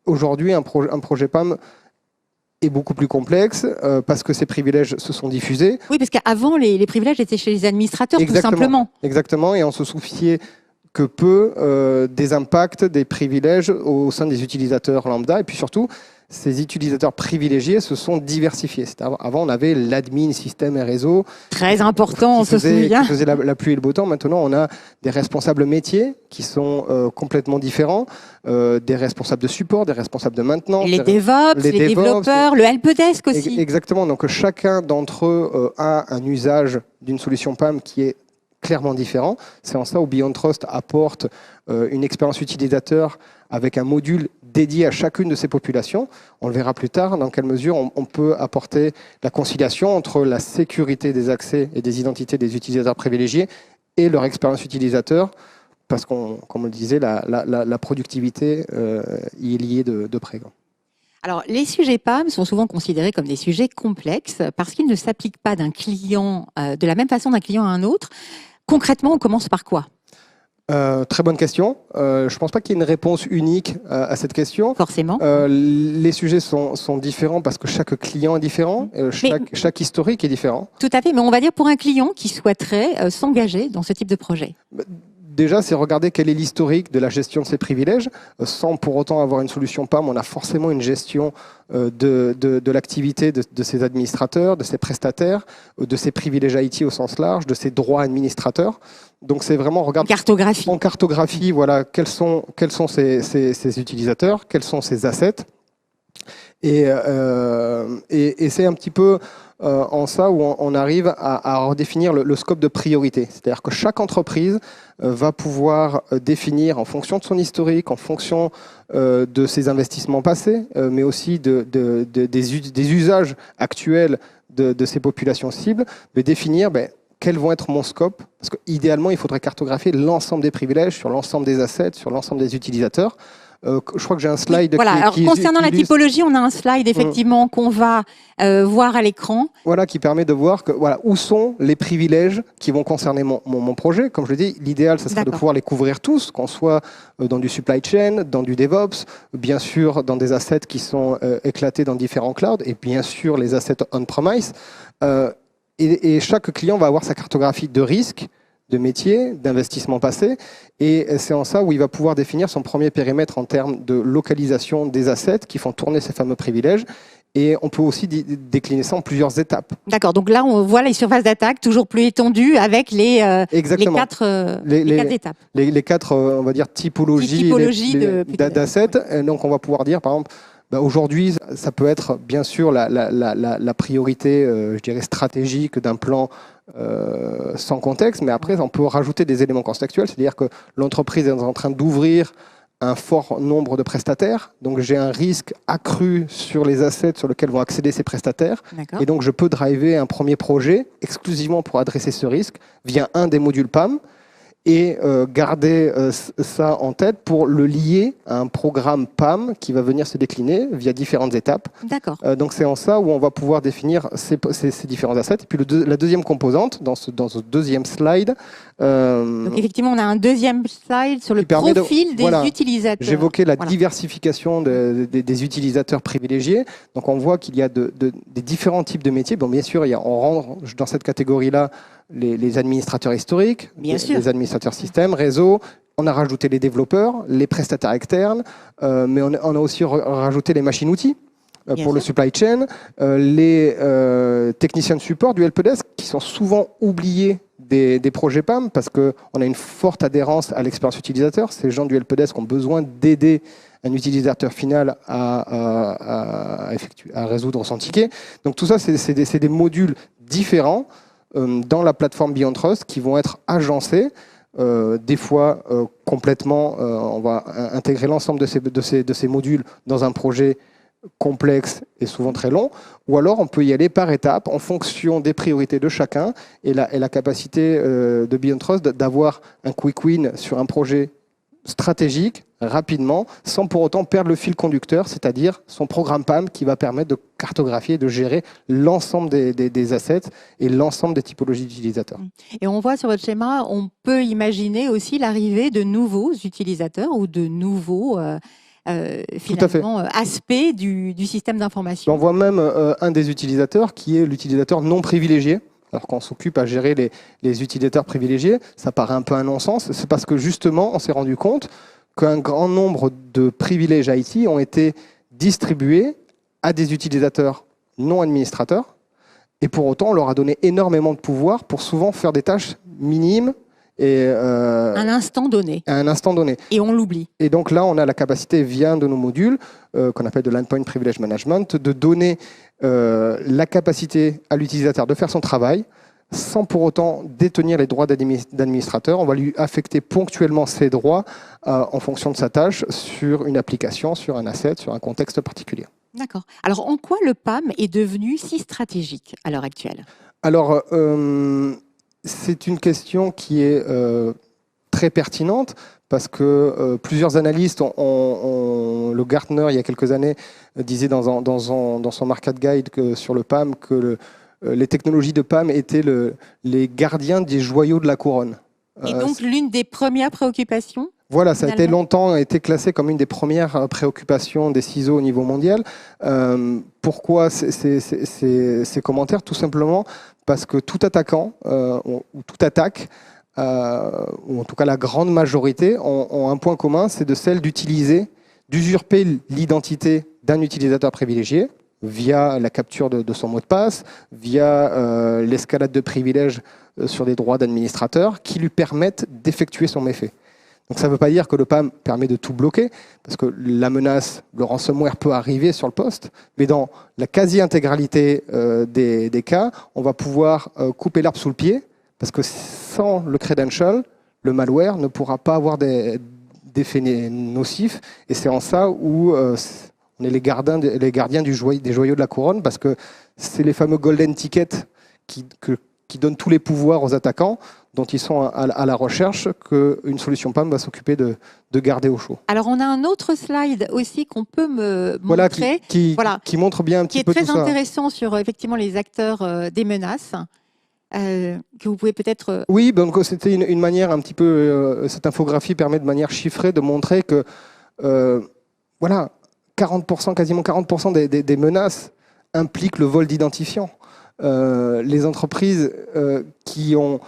Aujourd'hui, un projet PAM est beaucoup plus complexe parce que ces privilèges se sont diffusés.
Oui, parce qu'avant, les privilèges étaient chez les administrateurs,
Exactement,
tout simplement.
Exactement, et on se souciait que peu des impacts des privilèges au sein des utilisateurs lambda. Et puis surtout, ces utilisateurs privilégiés se sont diversifiés. Avant, on avait l'admin, système et réseau.
Très important, on se souvient.
Qui faisait la pluie et le beau temps. Maintenant, on a des responsables métiers qui sont complètement différents, des responsables de support, des responsables de maintenance.
Les DevOps, les développeurs, le helpdesk aussi.
Exactement. Donc, chacun d'entre eux a un usage d'une solution PAM qui est clairement différent. C'est en ça où BeyondTrust apporte une expérience utilisateur avec un module dédié à chacune de ces populations. On le verra plus tard dans quelle mesure on peut apporter la conciliation entre la sécurité des accès et des identités des utilisateurs privilégiés et leur expérience utilisateur, parce qu'on, comme on le disait, la productivité y est liée de près.
Alors, les sujets PAM sont souvent considérés comme des sujets complexes parce qu'ils ne s'appliquent pas d'un client de la même façon d'un client à un autre. Concrètement, on commence par quoi?
Très bonne question. Je ne pense pas qu'il y ait une réponse unique à cette question.
Forcément.
Les sujets sont différents parce que chaque client est différent, chaque historique est différent.
Tout à fait, mais on va dire pour un client qui souhaiterait s'engager dans ce type de projet.
Déjà, c'est regarder quel est l'historique de la gestion de ces privilèges. Sans pour autant avoir une solution PAM, on a forcément une gestion de l'activité de ces administrateurs, de ces prestataires, de ces privilèges IT au sens large, de ces droits administrateurs. Donc, c'est vraiment regarder
Cartographie.
en cartographie, voilà, quels sont ces utilisateurs, quels sont ces assets. Et c'est un petit peu en ça où on arrive à redéfinir le scope de priorité. C'est-à-dire que chaque entreprise va pouvoir définir en fonction de son historique, en fonction de ses investissements passés, mais aussi des usages actuels de ces populations cibles, de définir quels vont être mon scope. Parce qu'idéalement, il faudrait cartographier l'ensemble des privilèges sur l'ensemble des assets, sur l'ensemble des utilisateurs. Je crois que j'ai un slide.
Voilà. Alors, concernant la typologie, on a un slide effectivement qu'on va voir à l'écran.
Voilà, qui permet de voir où sont les privilèges qui vont concerner mon projet. Comme je le dis, l'idéal, ce serait de pouvoir les couvrir tous, qu'on soit dans du supply chain, dans du DevOps, bien sûr dans des assets qui sont éclatés dans différents clouds, et bien sûr les assets on-premise. Et chaque client va avoir sa cartographie de risque, de métier, d'investissement passé. Et c'est en ça où il va pouvoir définir son premier périmètre en termes de localisation des assets qui font tourner ces fameux privilèges. Et on peut aussi décliner ça en plusieurs étapes.
D'accord, donc là on voit les surfaces d'attaque toujours plus étendues avec les quatre étapes.
Les quatre, on va dire, typologies d'assets. Donc on va pouvoir dire, par exemple, aujourd'hui, ça peut être bien sûr la priorité, je dirais, stratégique d'un plan sans contexte, mais après, on peut rajouter des éléments contextuels, c'est-à-dire que l'entreprise est en train d'ouvrir un fort nombre de prestataires, donc j'ai un risque accru sur les assets sur lesquels vont accéder ces prestataires, et donc je peux driver un premier projet exclusivement pour adresser ce risque via un des modules PAM, et garder ça en tête pour le lier à un programme PAM qui va venir se décliner via différentes étapes.
D'accord.
Donc c'est en ça où on va pouvoir définir ces différents assets. Et puis la deuxième composante, dans ce deuxième slide...
donc effectivement, on a un deuxième slide sur le profil des utilisateurs.
J'évoquais la diversification des utilisateurs privilégiés. Donc on voit qu'il y a des différents types de métiers. Bon, bien sûr, on range dans cette catégorie-là les administrateurs historiques, les administrateurs système, réseau. On a rajouté les développeurs, les prestataires externes, mais on a aussi rajouté les machines-outils pour le supply chain, les techniciens de support du helpdesk qui sont souvent oubliés des projets PAM parce qu'on a une forte adhérence à l'expérience utilisateur. Ces gens du helpdesk ont besoin d'aider un utilisateur final à résoudre son ticket. Donc tout ça, c'est des modules différents dans la plateforme Beyond Trust qui vont être agencés. Des fois, complètement, on va intégrer l'ensemble de ces modules dans un projet complexe et souvent très long, ou alors on peut y aller par étapes en fonction des priorités de chacun et la capacité de Beyond Trust d'avoir un quick win sur un projet stratégique rapidement, sans pour autant perdre le fil conducteur, c'est-à-dire son programme PAM qui va permettre de cartographier et de gérer l'ensemble des assets et l'ensemble des typologies d'utilisateurs.
Et on voit sur votre schéma, on peut imaginer aussi l'arrivée de nouveaux utilisateurs ou de nouveaux finalement aspect du système d'information.
On voit même un des utilisateurs qui est l'utilisateur non privilégié. Alors qu'on s'occupe à gérer les utilisateurs privilégiés, ça paraît un peu un non-sens. C'est parce que justement, on s'est rendu compte qu'un grand nombre de privilèges IT ont été distribués à des utilisateurs non administrateurs. Et pour autant, on leur a donné énormément de pouvoir pour souvent faire des tâches minimes.
À un instant donné.
À un instant donné.
Et on l'oublie.
Et donc là, on a la capacité, via un de nos modules, qu'on appelle de l'endpoint privilege management, de donner la capacité à l'utilisateur de faire son travail sans pour autant détenir les droits d'administrateur. On va lui affecter ponctuellement ses droits en fonction de sa tâche sur une application, sur un asset, sur un contexte particulier.
D'accord. Alors, en quoi le PAM est devenu si stratégique à l'heure actuelle ?
Alors, c'est une question qui est très pertinente parce que plusieurs analystes, le Gartner, il y a quelques années, disait dans son market guide sur le PAM que les technologies de PAM étaient les gardiens des joyaux de la couronne.
Et donc, l'une des premières préoccupations?
Voilà, ça a été longtemps été classé comme une des premières préoccupations des CISO au niveau mondial. Pourquoi ces commentaires? Tout simplement parce que tout attaquant ou toute attaque, ou en tout cas la grande majorité, ont un point commun, c'est celle d'usurper l'identité d'un utilisateur privilégié via la capture de son mot de passe, via l'escalade de privilèges sur des droits d'administrateur qui lui permettent d'effectuer son méfait. Donc ça ne veut pas dire que le PAM permet de tout bloquer, parce que la menace, le ransomware peut arriver sur le poste, mais dans la quasi-intégralité des cas, on va pouvoir couper l'herbe sous le pied, parce que sans le credential, le malware ne pourra pas avoir d'effets nocifs, et c'est en ça où on est les gardiens des joyaux de la couronne, parce que c'est les fameux golden tickets qui donnent tous les pouvoirs aux attaquants, dont ils sont à la recherche, qu'une solution PAM va s'occuper de garder au chaud.
Alors, on a un autre slide aussi qu'on peut montrer.
Qui montre bien un petit peu tout ça.
Qui est très intéressant sur effectivement les acteurs des menaces. Que vous pouvez peut-être...
Oui, donc c'était une manière un petit peu... cette infographie permet de manière chiffrée de montrer que 40%, quasiment 40% des menaces impliquent le vol d'identifiants. Les entreprises qui ont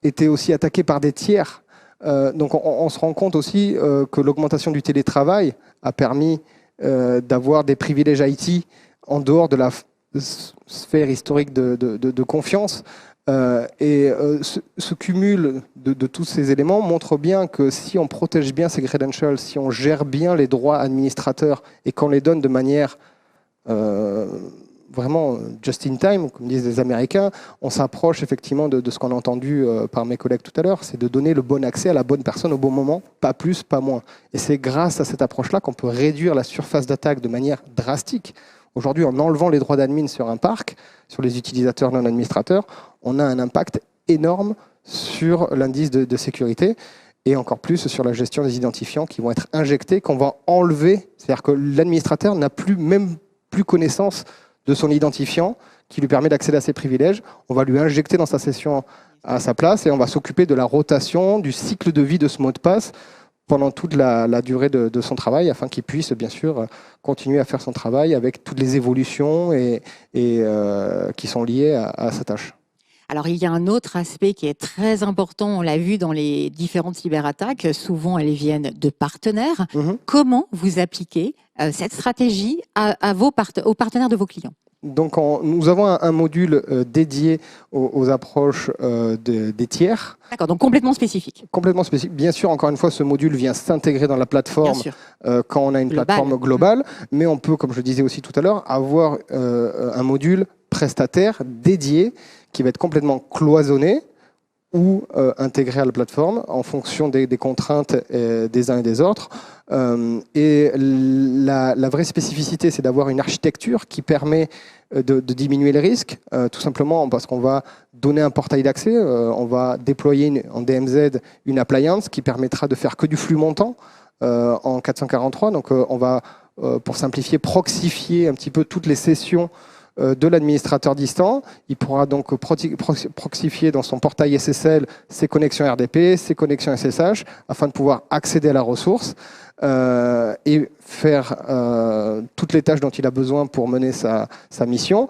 été aussi attaquées par des tiers. Donc on se rend compte aussi que l'augmentation du télétravail a permis d'avoir des privilèges IT en dehors de la sphère historique de confiance. Ce cumul de tous ces éléments montre bien que si on protège bien ces credentials, si on gère bien les droits administrateurs et qu'on les donne de manière vraiment just in time, comme disent les Américains, on s'approche effectivement de ce qu'on a entendu par mes collègues tout à l'heure, c'est de donner le bon accès à la bonne personne au bon moment, pas plus, pas moins. Et c'est grâce à cette approche-là qu'on peut réduire la surface d'attaque de manière drastique. Aujourd'hui, en enlevant les droits d'admin sur un parc, sur les utilisateurs non administrateurs, on a un impact énorme sur l'indice de sécurité et encore plus sur la gestion des identifiants qui vont être injectés, qu'on va enlever. C'est-à-dire que l'administrateur n'a même plus connaissance de son identifiant qui lui permet d'accéder à ses privilèges. On va lui injecter dans sa session à sa place et on va s'occuper de la rotation, du cycle de vie de ce mot de passe pendant toute la durée de son travail, afin qu'il puisse bien sûr continuer à faire son travail avec toutes les évolutions qui sont liées à sa tâche.
Alors, il y a un autre aspect qui est très important, on l'a vu dans les différentes cyberattaques, souvent elles viennent de partenaires. Comment vous appliquez cette stratégie aux partenaires de vos clients?
Donc, nous avons un module dédié aux approches des tiers.
D'accord, donc complètement spécifique.
Complètement spécifique. Bien sûr, encore une fois, ce module vient s'intégrer dans la plateforme quand on a une plateforme globale, mais on peut, comme je le disais aussi tout à l'heure, avoir un module prestataire dédié qui va être complètement cloisonné ou intégré à la plateforme en fonction des contraintes des uns et des autres. Et la vraie spécificité, c'est d'avoir une architecture qui permet de diminuer les risques, tout simplement parce qu'on va donner un portail d'accès, on va déployer en DMZ une appliance qui permettra de faire que du flux montant en 443. Donc on va, pour simplifier, proxifier un petit peu toutes les sessions de l'administrateur distant. Il pourra donc proxifier dans son portail SSL ses connexions RDP, ses connexions SSH, afin de pouvoir accéder à la ressource et faire toutes les tâches dont il a besoin pour mener sa mission,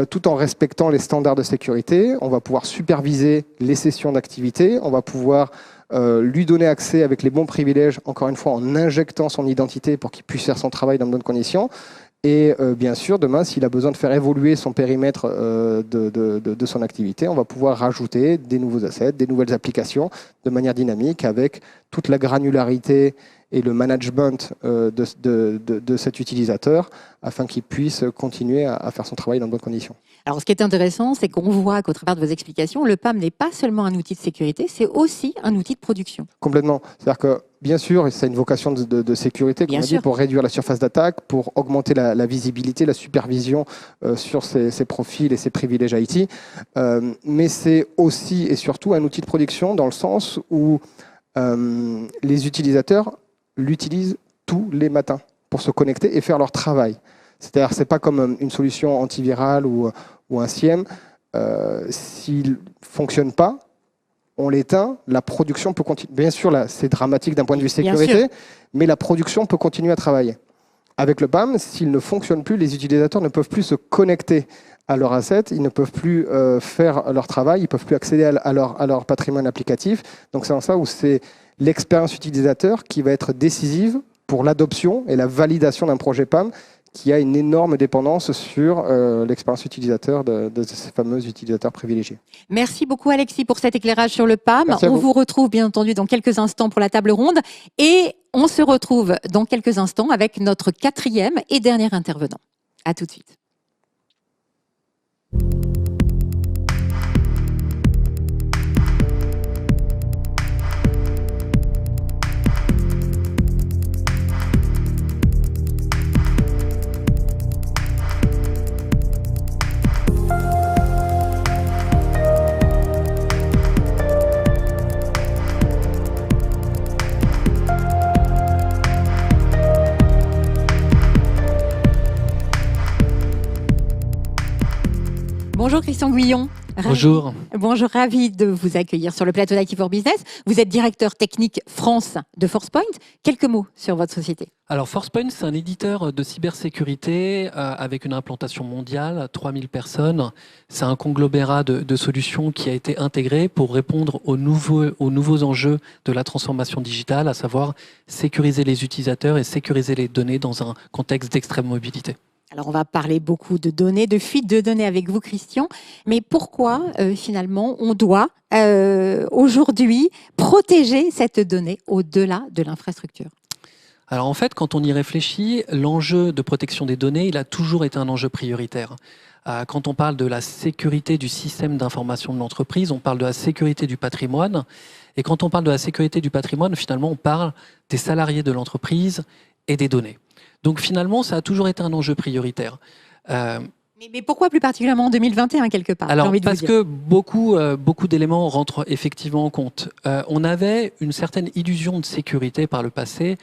tout en respectant les standards de sécurité. On va pouvoir superviser les sessions d'activité, on va pouvoir lui donner accès avec les bons privilèges, encore une fois en injectant son identité pour qu'il puisse faire son travail dans de bonnes conditions. Et bien sûr, demain, s'il a besoin de faire évoluer son périmètre de son activité, on va pouvoir rajouter des nouveaux assets, des nouvelles applications de manière dynamique avec toute la granularité et le management de cet utilisateur afin qu'il puisse continuer à faire son travail dans de bonnes conditions.
Alors, ce qui est intéressant, c'est qu'on voit qu'au travers de vos explications, le PAM n'est pas seulement un outil de sécurité, c'est aussi un outil de production.
Complètement. C'est-à-dire que, bien sûr, ça a une vocation de sécurité, comme on dit, pour réduire la surface d'attaque, pour augmenter la visibilité, la supervision sur ces profils et ces privilèges IT. Mais c'est aussi et surtout un outil de production dans le sens où les utilisateurs l'utilisent tous les matins pour se connecter et faire leur travail. C'est-à-dire, c'est pas comme une solution antivirale ou un SIEM. S'il ne fonctionne pas, on l'éteint, la production peut continuer. Bien sûr, là, c'est dramatique d'un point de vue sécurité, mais la production peut continuer à travailler. Avec le PAM, s'il ne fonctionne plus, les utilisateurs ne peuvent plus se connecter à leur asset, ils ne peuvent plus faire leur travail, ils ne peuvent plus accéder à leur patrimoine applicatif. Donc c'est en ça où c'est l'expérience utilisateur qui va être décisive pour l'adoption et la validation d'un projet PAM qui a une énorme dépendance sur l'expérience utilisateur de ces fameux utilisateurs privilégiés.
Merci beaucoup Alexis pour cet éclairage sur le PAM. On vous retrouve bien entendu dans quelques instants pour la table ronde et on se retrouve dans quelques instants avec notre 4e et dernier intervenant. À tout de suite. Bonjour Christian Guyon.
Bonjour.
Bonjour, ravi de vous accueillir sur le plateau d'IT for Business. Vous êtes directeur technique France de Forcepoint. Quelques mots sur votre société.
Alors Forcepoint, c'est un éditeur de cybersécurité avec une implantation mondiale, 3000 personnes. C'est un conglomérat de solutions qui a été intégré pour répondre aux nouveaux enjeux de la transformation digitale, à savoir sécuriser les utilisateurs et sécuriser les données dans un contexte d'extrême mobilité.
Alors, on va parler beaucoup de données, de fuite de données avec vous, Christian. Mais pourquoi, finalement, on doit aujourd'hui protéger cette donnée au-delà de l'infrastructure ?
Alors, en fait, quand on y réfléchit, l'enjeu de protection des données, il a toujours été un enjeu prioritaire. Quand on parle de la sécurité du système d'information de l'entreprise, on parle de la sécurité du patrimoine. Et quand on parle de la sécurité du patrimoine, finalement, on parle des salariés de l'entreprise et des données. Donc finalement, ça a toujours été un enjeu prioritaire.
Mais pourquoi plus particulièrement en 2021 quelque part ?
Alors parce que beaucoup d'éléments rentrent effectivement en compte. On avait une certaine illusion de sécurité par le passé,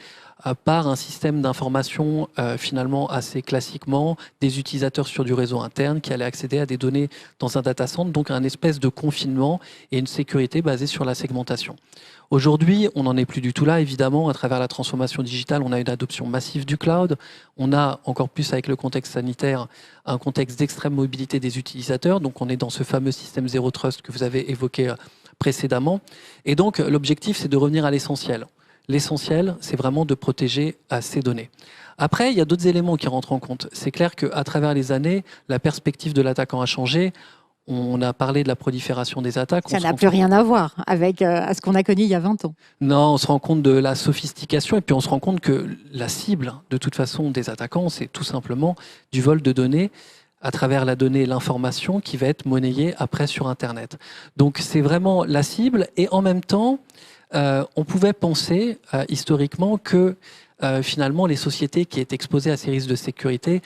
par un système d'information finalement assez classiquement des utilisateurs sur du réseau interne qui allaient accéder à des données dans un data center, donc un espèce de confinement et une sécurité basée sur la segmentation. Aujourd'hui, on n'en est plus du tout là, évidemment. À travers la transformation digitale, on a une adoption massive du cloud. On a, encore plus avec le contexte sanitaire, un contexte d'extrême mobilité des utilisateurs. Donc, on est dans ce fameux système Zero Trust que vous avez évoqué précédemment. Et donc, l'objectif, c'est de revenir à l'essentiel. L'essentiel, c'est vraiment de protéger ces données. Après, il y a d'autres éléments qui rentrent en compte. C'est clair qu'à travers les années, la perspective de l'attaquant a changé. On a parlé de la prolifération des attaques.
Ça n'a plus rien à voir avec ce qu'on a connu il y a 20 ans.
Non, on se rend compte de la sophistication et puis on se rend compte que la cible, de toute façon, des attaquants, c'est tout simplement du vol de données à travers la donnée et l'information qui va être monnayée après sur Internet. Donc c'est vraiment la cible et en même temps, on pouvait penser historiquement que finalement les sociétés qui étaient exposées à ces risques de sécurité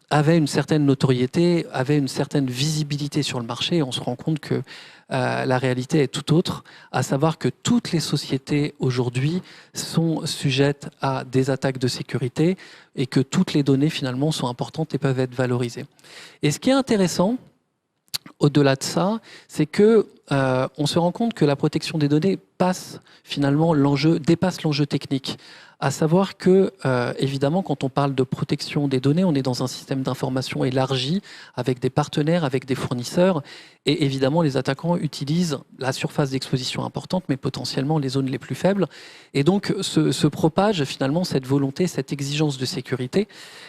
avait une certaine notoriété, avait une certaine visibilité sur le marché. Et on se rend compte que la réalité est tout autre, à savoir que toutes les sociétés aujourd'hui sont sujettes à des attaques de sécurité et que toutes les données finalement sont importantes et peuvent être valorisées. Et ce qui est intéressant, au-delà de ça, c'est que on se rend compte que la protection des données dépasse l'enjeu technique. À savoir que, évidemment, quand on parle de protection des données, on est dans un système d'information élargi avec des partenaires, avec des fournisseurs. Et évidemment, les attaquants utilisent la surface d'exposition importante, mais potentiellement les zones les plus faibles. Et donc, se propage finalement cette volonté, cette exigence de sécurité.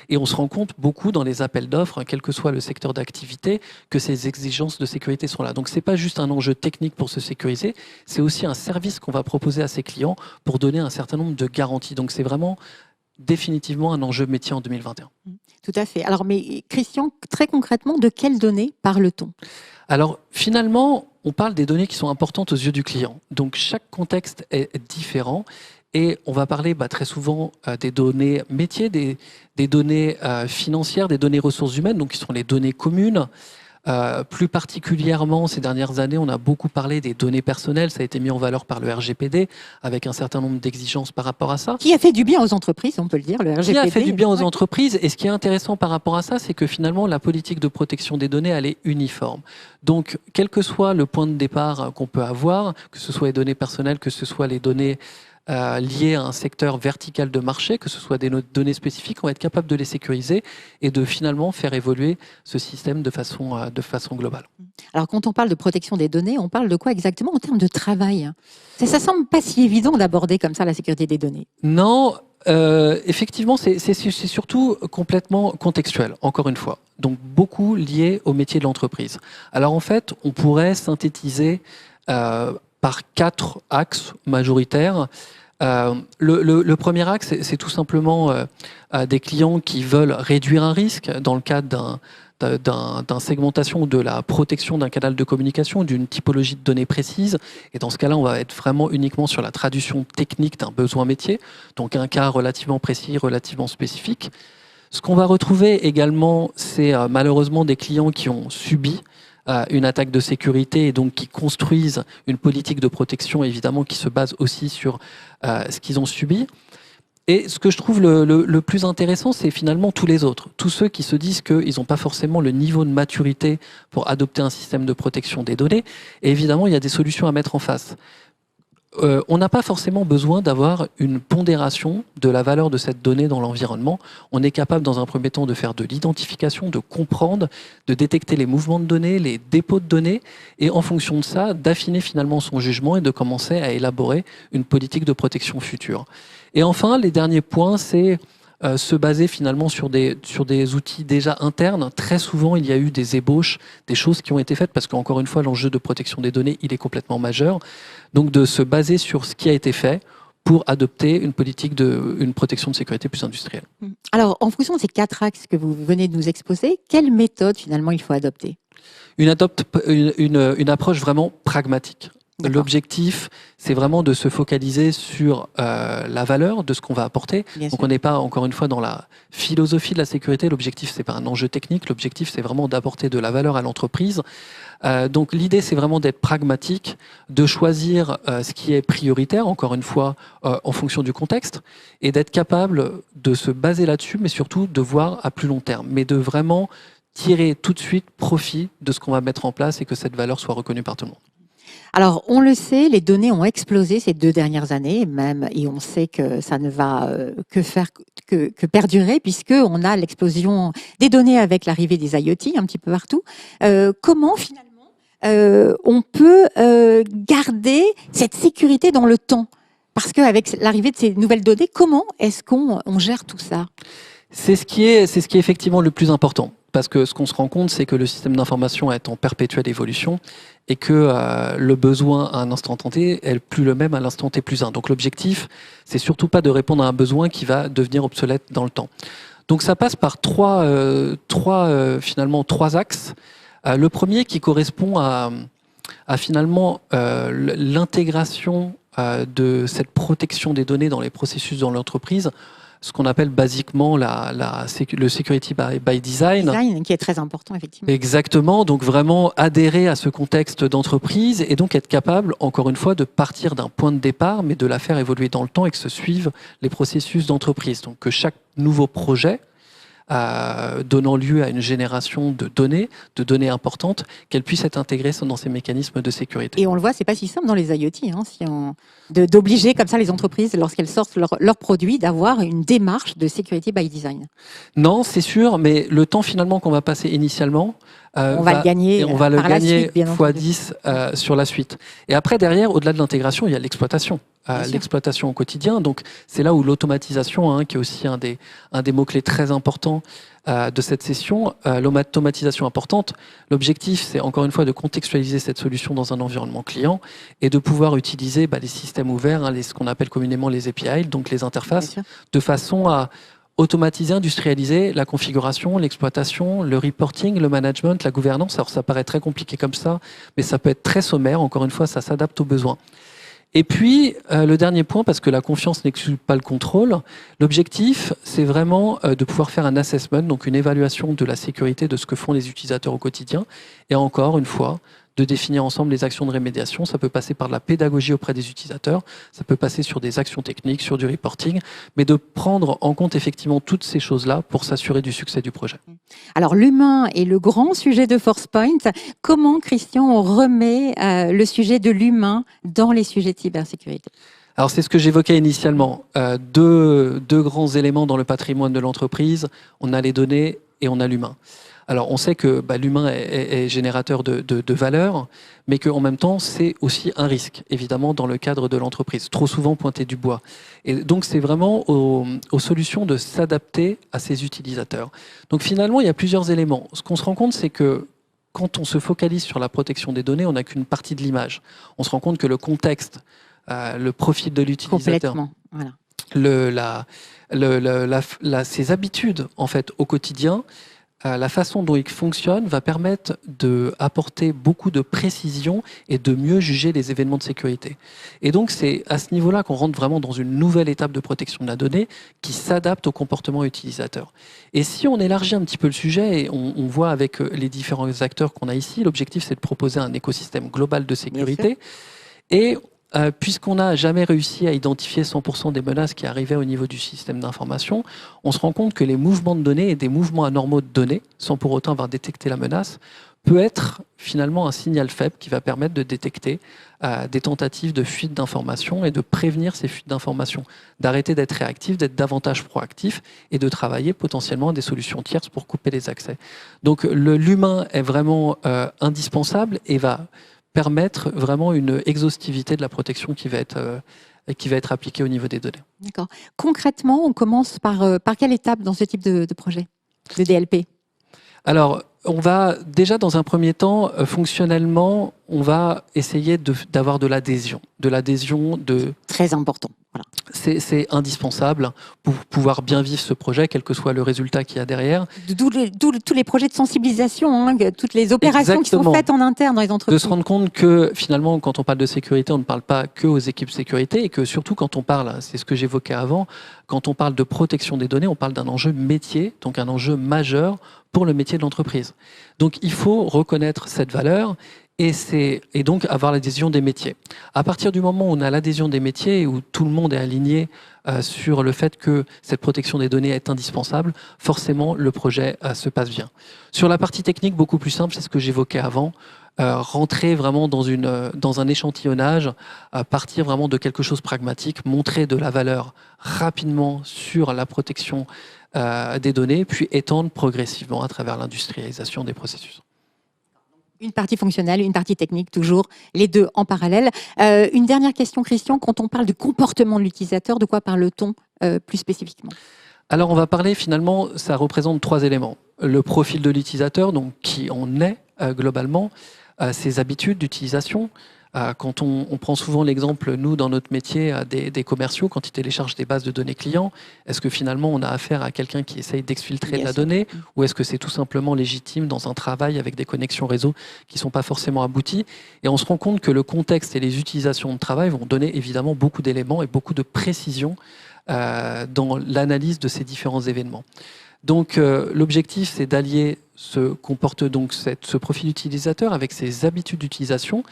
Et on se rend compte beaucoup dans les appels d'offres, quel que soit le secteur d'activité, que ces exigences de sécurité sont là. Donc, ce n'est pas juste un enjeu technique pour se sécuriser, c'est aussi un service qu'on va proposer à ses clients pour donner un certain nombre de garanties. Donc c'est vraiment définitivement un enjeu métier en 2021.
Tout à fait. Alors mais Christian, très concrètement, de quelles données parle-t-on ?
Alors finalement, on parle des données qui sont importantes aux yeux du client. Donc chaque contexte est différent. Et on va parler très souvent des données métiers, des données financières, des données ressources humaines, donc qui sont les données communes. Plus particulièrement, ces dernières années, on a beaucoup parlé des données personnelles. Ça a été mis en valeur par le RGPD, avec un certain nombre d'exigences par rapport à ça.
Qui a fait du bien aux entreprises, on peut le dire, le RGPD.
Qui a fait du bien aux entreprises. Et ce qui est intéressant par rapport à ça, c'est que finalement, la politique de protection des données, elle est uniforme. Donc, quel que soit le point de départ qu'on peut avoir, que ce soit les données personnelles, que ce soit les données liées à un secteur vertical de marché, que ce soit des données spécifiques, on va être capable de les sécuriser et de finalement faire évoluer ce système de façon globale.
Alors, quand on parle de protection des données, on parle de quoi exactement en termes de travail? Ça semble pas si évident d'aborder comme ça la sécurité des données.
Non, effectivement, c'est surtout complètement contextuel, encore une fois. Donc, beaucoup lié au métier de l'entreprise. Alors, en fait, on pourrait synthétiser par 4 axes majoritaires. Le premier axe, c'est tout simplement des clients qui veulent réduire un risque dans le cadre d'un segmentation ou de la protection d'un canal de communication, d'une typologie de données précise. Et dans ce cas-là, on va être vraiment uniquement sur la traduction technique d'un besoin métier, donc un cas relativement précis, relativement spécifique. Ce qu'on va retrouver également, c'est malheureusement des clients qui ont subi une attaque de sécurité et donc qui construisent une politique de protection évidemment qui se base aussi sur ce qu'ils ont subi. Et ce que je trouve le plus intéressant, c'est finalement tous les autres. Tous ceux qui se disent qu'ils n'ont pas forcément le niveau de maturité pour adopter un système de protection des données. Et évidemment, il y a des solutions à mettre en face. On n'a pas forcément besoin d'avoir une pondération de la valeur de cette donnée dans l'environnement. On est capable, dans un premier temps, de faire de l'identification, de comprendre, de détecter les mouvements de données, les dépôts de données, et en fonction de ça, d'affiner finalement son jugement et de commencer à élaborer une politique de protection future. Et enfin, les derniers points, c'est se baser finalement sur des outils déjà internes. Très souvent, il y a eu des ébauches, des choses qui ont été faites, parce qu'encore une fois, l'enjeu de protection des données, il est complètement majeur. Donc de se baser sur ce qui a été fait pour adopter une politique une protection de sécurité plus industrielle.
Alors, en fonction de ces 4 axes que vous venez de nous exposer, quelle méthode finalement il faut adopter?
Une approche vraiment pragmatique. L'objectif, c'est vraiment de se focaliser sur la valeur de ce qu'on va apporter. Donc on n'est pas, encore une fois, dans la philosophie de la sécurité. L'objectif, c'est pas un enjeu technique. L'objectif, c'est vraiment d'apporter de la valeur à l'entreprise. Donc l'idée, c'est vraiment d'être pragmatique, de choisir ce qui est prioritaire, encore une fois, en fonction du contexte, et d'être capable de se baser là-dessus, mais surtout de voir à plus long terme, mais de vraiment tirer tout de suite profit de ce qu'on va mettre en place et que cette valeur soit reconnue par tout le monde.
Alors, on le sait, les données ont explosé ces 2 dernières années, même, et on sait que ça ne va que perdurer, puisqu'on a l'explosion des données avec l'arrivée des IoT un petit peu partout. Comment, finalement, on peut garder cette sécurité dans le temps? Parce qu'avec l'arrivée de ces nouvelles données, comment est-ce qu'on gère tout ça?
C'est ce qui est effectivement le plus important. Parce que ce qu'on se rend compte, c'est que le système d'information est en perpétuelle évolution et que le besoin à un instant T est plus le même à l'instant T plus 1. Donc l'objectif, c'est surtout pas de répondre à un besoin qui va devenir obsolète dans le temps. Donc ça passe par finalement trois axes. Le premier qui correspond à finalement l'intégration de cette protection des données dans les processus dans l'entreprise, ce qu'on appelle basiquement le security by design.
Qui est très important, effectivement.
Exactement, donc vraiment adhérer à ce contexte d'entreprise et donc être capable, encore une fois, de partir d'un point de départ, mais de la faire évoluer dans le temps et que se suivent les processus d'entreprise. Donc que chaque nouveau projet, donnant lieu à une génération de données importantes, qu'elles puissent être intégrées dans ces mécanismes de sécurité.
Et on le voit, c'est pas si simple dans les IoT, d'obliger comme ça les entreprises, lorsqu'elles sortent leurs produits, d'avoir une démarche de security by design.
Non, c'est sûr, mais le temps finalement qu'on va passer initialement,
on va le gagner
x10 sur la suite. Et après, derrière, au-delà de l'intégration, il y a l'exploitation. L'exploitation au quotidien. Donc, c'est là où l'automatisation, qui est aussi un des mots-clés très importants de cette session, l'automatisation importante. L'objectif, c'est encore une fois de contextualiser cette solution dans un environnement client et de pouvoir utiliser les systèmes ouverts, ce qu'on appelle communément les API, donc les interfaces, de façon à automatiser, industrialiser la configuration, l'exploitation, le reporting, le management, la gouvernance. Alors, ça paraît très compliqué comme ça, mais ça peut être très sommaire. Encore une fois, ça s'adapte aux besoins. Et puis, le dernier point, parce que la confiance n'exclut pas le contrôle, l'objectif, c'est vraiment de pouvoir faire un assessment, donc une évaluation de la sécurité de ce que font les utilisateurs au quotidien. Et encore une fois, de définir ensemble les actions de rémédiation. Ça peut passer par de la pédagogie auprès des utilisateurs, ça peut passer sur des actions techniques, sur du reporting, mais de prendre en compte effectivement toutes ces choses-là pour s'assurer du succès du projet.
Alors l'humain est le grand sujet de ForcePoint. Comment, Christian, on remet le sujet de l'humain dans les sujets de cybersécurité ?
Alors c'est ce que j'évoquais initialement. Deux grands éléments dans le patrimoine de l'entreprise. On a les données et on a l'humain. Alors on sait que l'humain est générateur de valeur, mais qu'en même temps c'est aussi un risque, évidemment, dans le cadre de l'entreprise, trop souvent pointé du bois. Et donc c'est vraiment aux solutions de s'adapter à ces utilisateurs. Donc finalement il y a plusieurs éléments. Ce qu'on se rend compte, c'est que quand on se focalise sur la protection des données, on n'a qu'une partie de l'image. On se rend compte que le contexte, le profil de l'utilisateur, voilà, ses habitudes en fait au quotidien, la façon dont il fonctionne va permettre d'apporter beaucoup de précision et de mieux juger les événements de sécurité. Et donc c'est à ce niveau-là qu'on rentre vraiment dans une nouvelle étape de protection de la donnée qui s'adapte au comportement utilisateur. Et si on élargit un petit peu le sujet, et on voit avec les différents acteurs qu'on a ici, l'objectif c'est de proposer un écosystème global de sécurité. Et puisqu'on n'a jamais réussi à identifier 100% des menaces qui arrivaient au niveau du système d'information, on se rend compte que les mouvements de données et des mouvements anormaux de données, sans pour autant avoir détecté la menace, peut être finalement un signal faible qui va permettre de détecter des tentatives de fuite d'informations et de prévenir ces fuites d'informations, d'arrêter d'être réactif, d'être davantage proactif et de travailler potentiellement à des solutions tierces pour couper les accès. Donc l'humain est vraiment indispensable et va permettre vraiment une exhaustivité de la protection qui va être appliquée au niveau des données.
D'accord. Concrètement, on commence par quelle étape dans ce type de projet, de DLP ?
Alors, on va déjà dans un premier temps, fonctionnellement, on va essayer d'avoir de l'adhésion.
Très important. Voilà.
C'est indispensable pour pouvoir bien vivre ce projet, quel que soit le résultat qu'il y a derrière.
D'où tous les projets de sensibilisation, toutes les opérations qui sont faites en interne dans les entreprises.
De se rendre compte que finalement, quand on parle de sécurité, on ne parle pas que aux équipes sécurité et que surtout quand on parle, c'est ce que j'évoquais avant, quand on parle de protection des données, on parle d'un enjeu métier, donc un enjeu majeur pour le métier de l'entreprise. Donc il faut reconnaître cette valeur et donc avoir l'adhésion des métiers. À partir du moment où on a l'adhésion des métiers et où tout le monde est aligné sur le fait que cette protection des données est indispensable, forcément le projet se passe bien. Sur la partie technique, beaucoup plus simple, c'est ce que j'évoquais avant, rentrer vraiment dans un échantillonnage, partir vraiment de quelque chose de pragmatique, montrer de la valeur rapidement sur la protection des données, puis étendre progressivement à travers l'industrialisation des processus.
Une partie fonctionnelle, une partie technique, toujours les deux en parallèle. Une dernière question, Christian, quand on parle du comportement de l'utilisateur, de quoi parle-t-on plus spécifiquement ?
Alors on va parler finalement, ça représente 3 éléments. Le profil de l'utilisateur, donc qui en est globalement, ses habitudes d'utilisation. Quand on prend souvent l'exemple, nous, dans notre métier, des commerciaux, quand ils téléchargent des bases de données clients, est-ce que finalement on a affaire à quelqu'un qui essaye d'exfiltrer de la donnée ou est-ce que c'est tout simplement légitime dans un travail avec des connexions réseau qui ne sont pas forcément abouties? Et on se rend compte que le contexte et les utilisations de travail vont donner évidemment beaucoup d'éléments et beaucoup de précision dans l'analyse de ces différents événements. Donc l'objectif, c'est d'allier ce profil utilisateur avec ses habitudes d'utilisation.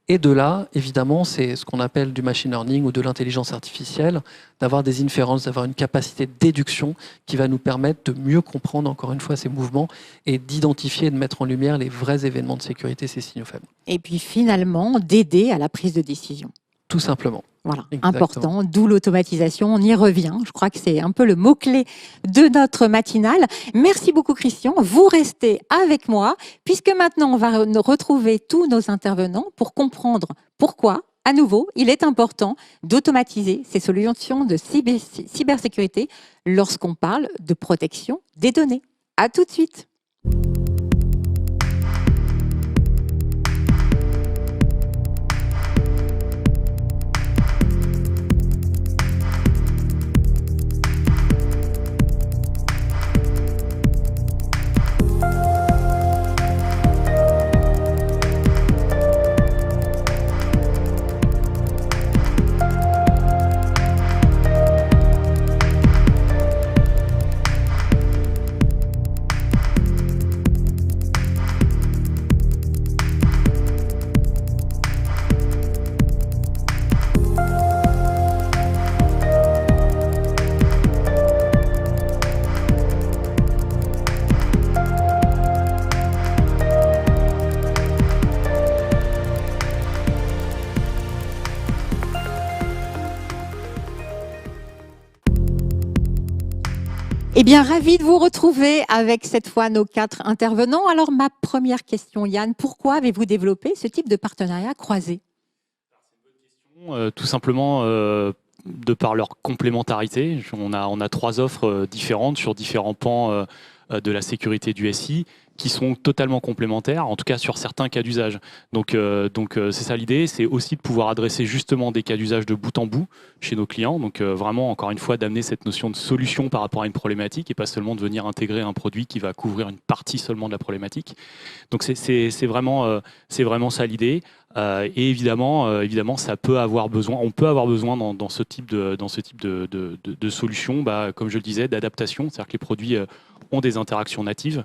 Et de là, évidemment, c'est ce qu'on appelle du machine learning ou de l'intelligence artificielle, d'avoir des inférences, d'avoir une capacité de déduction qui va nous permettre de mieux comprendre, encore une fois, ces mouvements et d'identifier et de mettre en lumière les vrais événements de sécurité, ces signaux faibles.
Et puis finalement, d'aider à la prise de décision.
Tout simplement.
Voilà, important, d'où l'automatisation, on y revient. Je crois que c'est un peu le mot-clé de notre matinale. Merci beaucoup Christian, vous restez avec moi, puisque maintenant on va retrouver tous nos intervenants pour comprendre pourquoi, à nouveau, il est important d'automatiser ces solutions de cybersécurité lorsqu'on parle de protection des données. À tout de suite. Eh bien, ravi de vous retrouver avec cette fois nos 4 intervenants. Alors, ma première question, Yann, pourquoi avez-vous développé ce type de partenariat croisé ?
Tout simplement de par leur complémentarité. On a 3 offres différentes sur différents pans de la sécurité du SI qui sont totalement complémentaires, en tout cas sur certains cas d'usage. Donc c'est ça l'idée, c'est aussi de pouvoir adresser justement des cas d'usage de bout en bout chez nos clients. Donc vraiment, encore une fois, d'amener cette notion de solution par rapport à une problématique et pas seulement de venir intégrer un produit qui va couvrir une partie seulement de la problématique. Donc c'est vraiment ça l'idée. Et évidemment, ça peut avoir besoin, on peut avoir besoin dans ce type de solution, comme je le disais, d'adaptation. C'est-à-dire que les produits ont des interactions natives.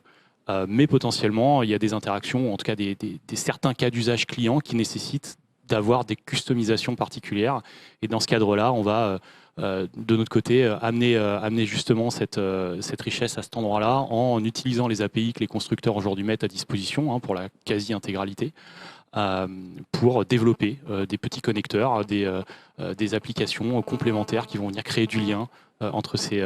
Mais potentiellement, il y a des interactions, en tout cas des certains cas d'usage clients qui nécessitent d'avoir des customisations particulières. Et dans ce cadre-là, on va, de notre côté, amener justement cette richesse à cet endroit-là en utilisant les API que les constructeurs aujourd'hui mettent à disposition pour la quasi-intégralité, pour développer des petits connecteurs, des applications complémentaires qui vont venir créer du lien entre ces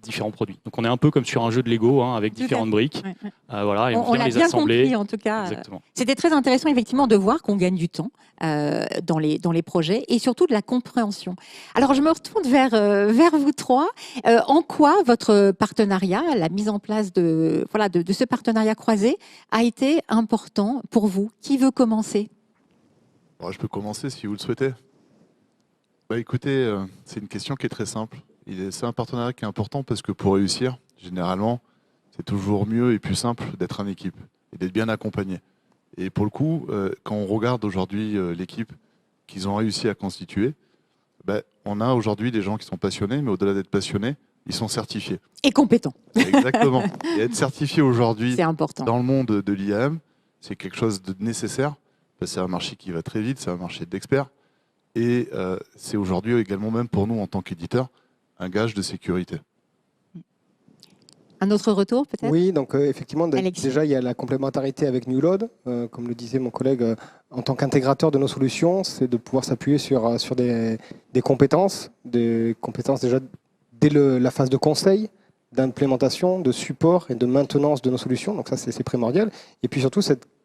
différents produits. Donc on est un peu comme sur un jeu de Lego avec différentes briques. Ouais. Voilà, et on vient
l'a
les
bien
assembler.
Compris, en tout cas. C'était très intéressant effectivement de voir qu'on gagne du temps dans les projets et surtout de la compréhension. Alors je me retourne vers vous 3. En quoi votre partenariat, la mise en place de ce partenariat croisé a été important pour vous ? Qui veut commencer ?
Je peux commencer si vous le souhaitez. Écoutez, c'est une question qui est très simple. C'est un partenariat qui est important parce que pour réussir, généralement, c'est toujours mieux et plus simple d'être en équipe et d'être bien accompagné. Et pour le coup, quand on regarde aujourd'hui l'équipe qu'ils ont réussi à constituer, on a aujourd'hui des gens qui sont passionnés, mais au-delà d'être passionnés, ils sont certifiés.
Et compétents.
Exactement. Et être certifié aujourd'hui dans le monde de l'IAM, c'est quelque chose de nécessaire. C'est un marché qui va très vite, c'est un marché d'experts. Et c'est aujourd'hui également, même pour nous en tant qu'éditeurs, un gage de sécurité.
Un autre retour peut-être ?
Oui, donc effectivement, déjà il y a la complémentarité avec Newload. Comme le disait mon collègue, en tant qu'intégrateur de nos solutions, c'est de pouvoir s'appuyer sur des compétences déjà dès la phase de conseil, d'implémentation, de support et de maintenance de nos solutions. Donc ça, c'est primordial. Et puis surtout,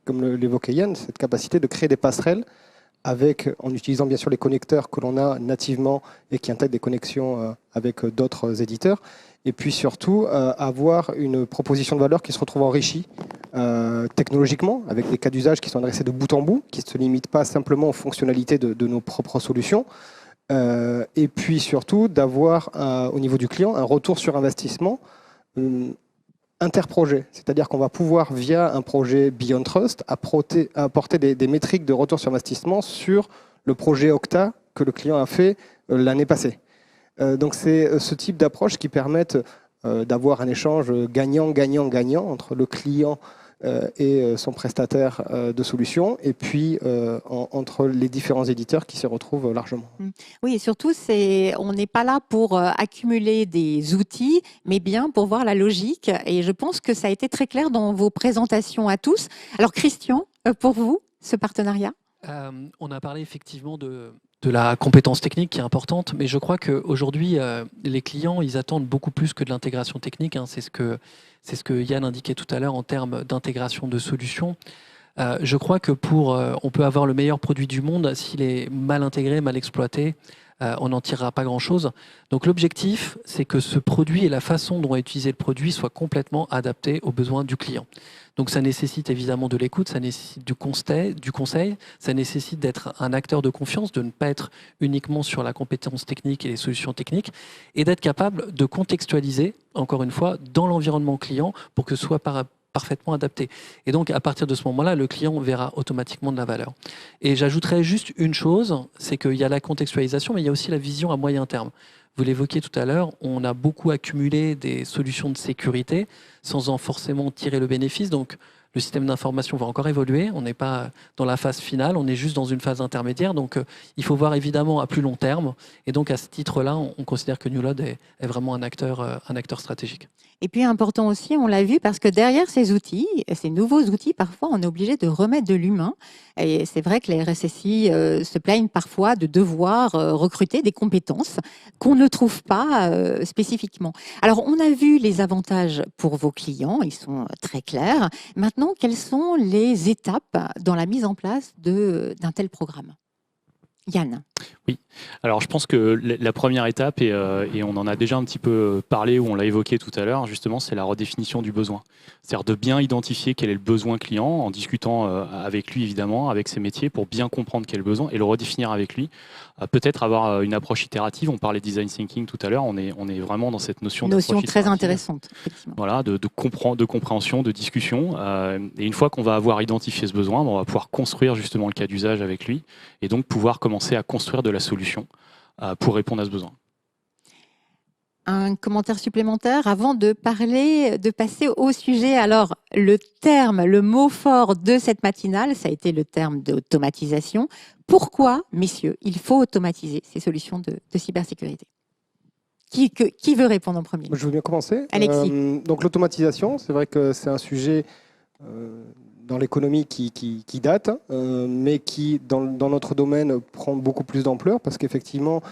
comme l'évoquait Yann, cette capacité de créer des passerelles en utilisant bien sûr les connecteurs que l'on a nativement et qui intègrent des connexions avec d'autres éditeurs. Et puis surtout, avoir une proposition de valeur qui se retrouve enrichie technologiquement, avec des cas d'usage qui sont adressés de bout en bout, qui ne se limitent pas simplement aux fonctionnalités de nos propres solutions. Et puis surtout, d'avoir au niveau du client un retour sur investissement interprojet, c'est-à-dire qu'on va pouvoir, via un projet Beyond Trust, apporter des métriques de retour sur investissement sur le projet Okta que le client a fait l'année passée. Donc c'est ce type d'approche qui permet d'avoir un échange gagnant-gagnant-gagnant entre le client et son prestataire de solutions, et puis entre les différents éditeurs qui s'y retrouvent largement.
Oui, et surtout, on n'est pas là pour accumuler des outils, mais bien pour voir la logique. Et je pense que ça a été très clair dans vos présentations à tous. Alors Christian, pour vous, ce partenariat ?
On a parlé effectivement de la compétence technique qui est importante, mais je crois qu'aujourd'hui, les clients, ils attendent beaucoup plus que de l'intégration technique. C'est ce que Yann indiquait tout à l'heure en termes d'intégration de solutions. Je crois que on peut avoir le meilleur produit du monde, s'il est mal intégré, mal exploité, on n'en tirera pas grand-chose. Donc l'objectif, c'est que ce produit et la façon dont est utilisé le produit soient complètement adaptés aux besoins du client. Donc ça nécessite évidemment de l'écoute, ça nécessite du conseil, ça nécessite d'être un acteur de confiance, de ne pas être uniquement sur la compétence technique et les solutions techniques, et d'être capable de contextualiser, encore une fois, dans l'environnement client pour que ce soit parfaitement adapté. Et donc, à partir de ce moment-là, le client verra automatiquement de la valeur. Et j'ajouterais juste une chose, c'est qu'il y a la contextualisation, mais il y a aussi la vision à moyen terme. Vous l'évoquiez tout à l'heure, on a beaucoup accumulé des solutions de sécurité sans en forcément tirer le bénéfice. Donc, le système d'information va encore évoluer. On n'est pas dans la phase finale, on est juste dans une phase intermédiaire. Donc, il faut voir évidemment à plus long terme. Et donc, à ce titre-là, on considère que Newload est vraiment un acteur stratégique.
Et puis, important aussi, on l'a vu, parce que derrière ces outils, ces nouveaux outils, parfois, on est obligé de remettre de l'humain. Et c'est vrai que les RSSI se plaignent parfois de devoir recruter des compétences qu'on ne trouve pas spécifiquement. Alors, on a vu les avantages pour vos clients, ils sont très clairs. Maintenant, quelles sont les étapes dans la mise en place d'un tel programme ? Yann.
Oui, alors je pense que la première étape, et on en a déjà un petit peu parlé ou on l'a évoqué tout à l'heure, justement, c'est la redéfinition du besoin. C'est-à-dire de bien identifier quel est le besoin client en discutant avec lui, évidemment, avec ses métiers, pour bien comprendre quel est le besoin et le redéfinir avec lui. Peut-être avoir une approche itérative. On parlait design thinking tout à l'heure, on est vraiment dans cette notion
très intéressante, effectivement.
Voilà, de compréhension, de discussion. Et une fois qu'on va avoir identifié ce besoin, on va pouvoir construire justement le cas d'usage avec lui et donc pouvoir commencer à construire de la solution pour répondre à ce besoin.
Un commentaire supplémentaire avant de passer au sujet. Alors, le mot fort de cette matinale, ça a été le terme d'automatisation. Pourquoi, messieurs, il faut automatiser ces solutions de cybersécurité ? Qui veut répondre en premier ?
Je veux bien commencer.
Alexis.
Donc l'automatisation, c'est vrai que c'est un sujet dans l'économie qui date, mais qui, dans notre domaine, prend beaucoup plus d'ampleur parce qu'effectivement,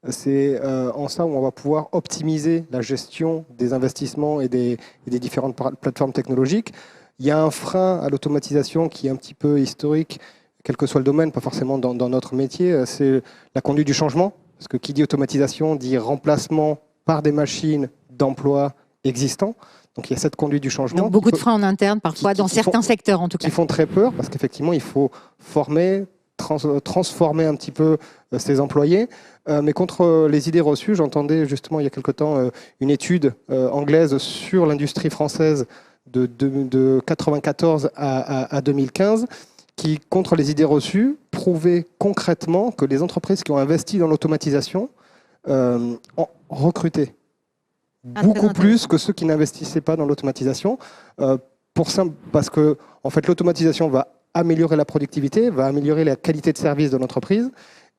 c'est en ça où on va pouvoir optimiser la gestion des investissements et des différentes plateformes technologiques. Il y a un frein à l'automatisation qui est un petit peu historique, quel que soit le domaine, pas forcément dans notre métier, c'est la conduite du changement. Parce que qui dit automatisation dit remplacement par des machines d'emplois existants. Donc il y a cette conduite du changement.
Donc beaucoup de freins en interne, parfois, dans certains secteurs en tout cas.
Qui font très peur, parce qu'effectivement, il faut former, transformer un petit peu ses employés. Mais contre les idées reçues, j'entendais justement il y a quelque temps une étude anglaise sur l'industrie française de 1994 à 2015, qui, contre les idées reçues, prouvait concrètement que les entreprises qui ont investi dans l'automatisation ont recruté beaucoup plus que ceux qui n'investissaient pas dans l'automatisation, parce que en fait, l'automatisation va améliorer la productivité, va améliorer la qualité de service de l'entreprise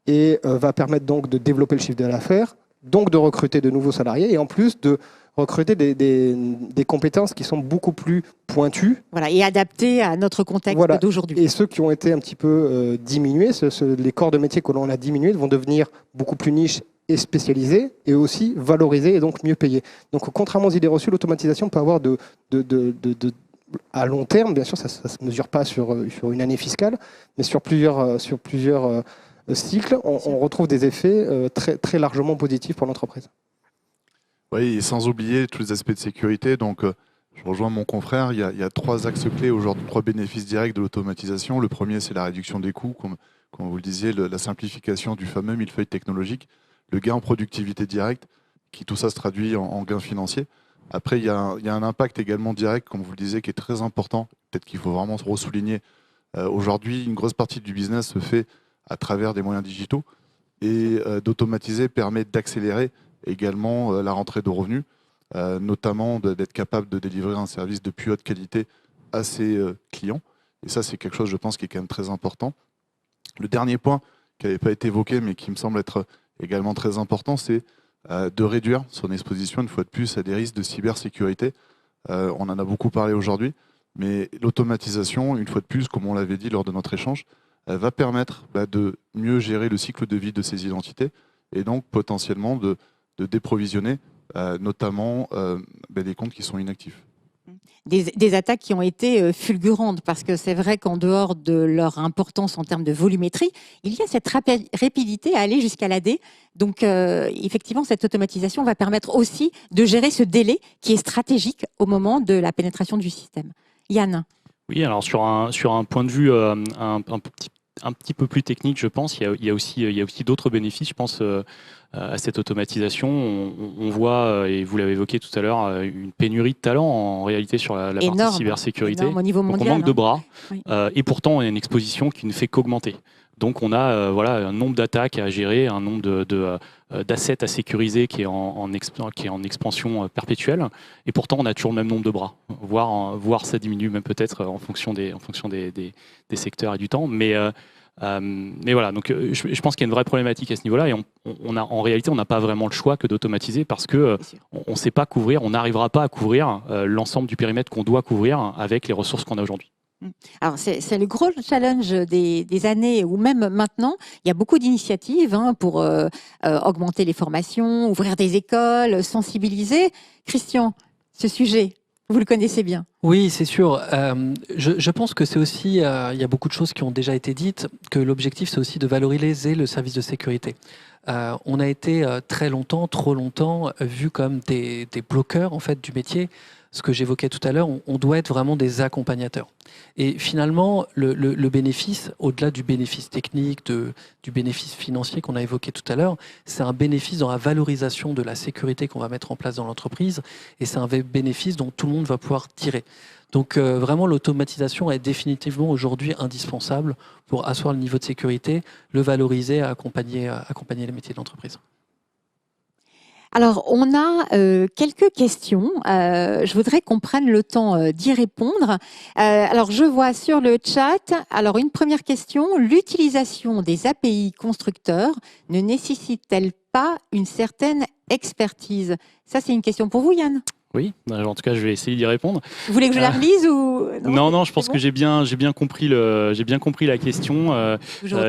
et va permettre donc de développer le chiffre d'affaires, donc de recruter de nouveaux salariés et en plus de recruter des compétences qui sont beaucoup plus pointues.
Voilà, et adaptées à notre contexte d'aujourd'hui.
Et ceux qui ont été un petit peu diminués, les corps de métier que l'on a diminués vont devenir beaucoup plus niches et spécialisés et aussi valorisés et donc mieux payés. Donc contrairement aux idées reçues, l'automatisation peut avoir à long terme, bien sûr, ça ne se mesure pas sur une année fiscale, mais sur plusieurs cycles, on retrouve des effets très, très largement positifs pour l'entreprise.
Oui, et sans oublier tous les aspects de sécurité. Donc, je rejoins mon confrère. Il y a 3 axes clés aujourd'hui, 3 bénéfices directs de l'automatisation. Le premier, c'est la réduction des coûts, comme vous le disiez, la simplification du fameux millefeuille technologique, le gain en productivité directe, qui tout ça se traduit en gain financier. Après, il y a un impact également direct, comme vous le disiez, qui est très important. Peut-être qu'il faut vraiment se ressouligner. Aujourd'hui, une grosse partie du business se fait à travers des moyens digitaux. Et d'automatiser permet d'accélérer également la rentrée de revenus, notamment d'être capable de délivrer un service de plus haute qualité à ses clients. Et ça, c'est quelque chose, je pense, qui est quand même très important. Le dernier point qui n'avait pas été évoqué, mais qui me semble être également très important, c'est de réduire son exposition, une fois de plus, à des risques de cybersécurité. On en a beaucoup parlé aujourd'hui, mais l'automatisation, une fois de plus, comme on l'avait dit lors de notre échange, va permettre de mieux gérer le cycle de vie de ces identités et donc potentiellement de déprovisionner notamment des comptes qui sont inactifs.
Des attaques qui ont été fulgurantes, parce que c'est vrai qu'en dehors de leur importance en termes de volumétrie, il y a cette rapidité à aller jusqu'à l'AD. Donc effectivement, cette automatisation va permettre aussi de gérer ce délai qui est stratégique au moment de la pénétration du système. Yann.
Oui, alors sur un point de vue un petit peu plus technique, je pense, il y a aussi d'autres bénéfices, je pense, à cette automatisation. On voit, et vous l'avez évoqué tout à l'heure, une pénurie de talents en réalité sur la partie cybersécurité.
Au niveau mondial.
Donc on manque de bras,
oui.
Et pourtant on a une exposition qui ne fait qu'augmenter. Donc on a un nombre d'attaques à gérer, un nombre d'assets à sécuriser qui est en expansion perpétuelle, et pourtant on a toujours le même nombre de bras, voire ça diminue même peut-être en fonction des secteurs et du temps, mais voilà, donc je pense qu'il y a une vraie problématique à ce niveau-là, et en réalité on n'a pas vraiment le choix que d'automatiser, parce que on ne sait pas couvrir, on n'arrivera pas à couvrir l'ensemble du périmètre qu'on doit couvrir avec les ressources qu'on a aujourd'hui.
Alors, c'est le gros challenge des années, ou même maintenant. Il y a beaucoup d'initiatives pour augmenter les formations, ouvrir des écoles, sensibiliser. Christian, ce sujet, vous le connaissez bien.
Oui, c'est sûr. Je pense que c'est aussi, il y a beaucoup de choses qui ont déjà été dites, que l'objectif, c'est aussi de valoriser le service de sécurité. On a été très longtemps, trop longtemps, vu comme des bloqueurs en fait, du métier. Ce que j'évoquais tout à l'heure, on doit être vraiment des accompagnateurs. Et finalement, le bénéfice, au-delà du bénéfice technique, du bénéfice financier qu'on a évoqué tout à l'heure, c'est un bénéfice dans la valorisation de la sécurité qu'on va mettre en place dans l'entreprise. Et c'est un bénéfice dont tout le monde va pouvoir tirer. Donc vraiment, l'automatisation est définitivement aujourd'hui indispensable pour asseoir le niveau de sécurité, le valoriser, accompagner les métiers de l'entreprise.
Alors, on a quelques questions. Je voudrais qu'on prenne le temps d'y répondre. Alors, je vois sur le chat, alors une première question, l'utilisation des API constructeurs ne nécessite-t-elle pas une certaine expertise? Ça, c'est une question pour vous, Yann.
Oui, en tout cas, je vais essayer d'y répondre.
Vous voulez que je la relise ou
Non, je pense que j'ai bien compris la question.
Toujours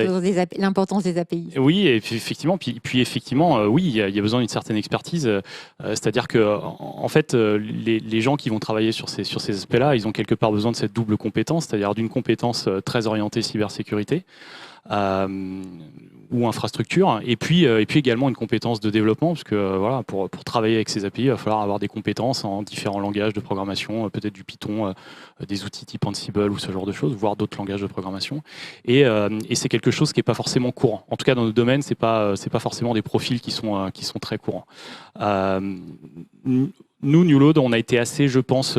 l'importance des API.
Oui, et puis effectivement, oui, il y a besoin d'une certaine expertise. C'est-à-dire que, en fait, les gens qui vont travailler sur ces aspects-là, ils ont quelque part besoin de cette double compétence, c'est-à-dire d'une compétence très orientée cybersécurité. Ou infrastructure, et puis également une compétence de développement, parce que voilà, pour travailler avec ces API, il va falloir avoir des compétences en différents langages de programmation, peut-être du Python, des outils type Ansible ou ce genre de choses, voire d'autres langages de programmation. Et c'est quelque chose qui n'est pas forcément courant. En tout cas, dans notre domaine, c'est pas forcément des profils qui sont très courants. Nous, Newload, on a été assez, je pense,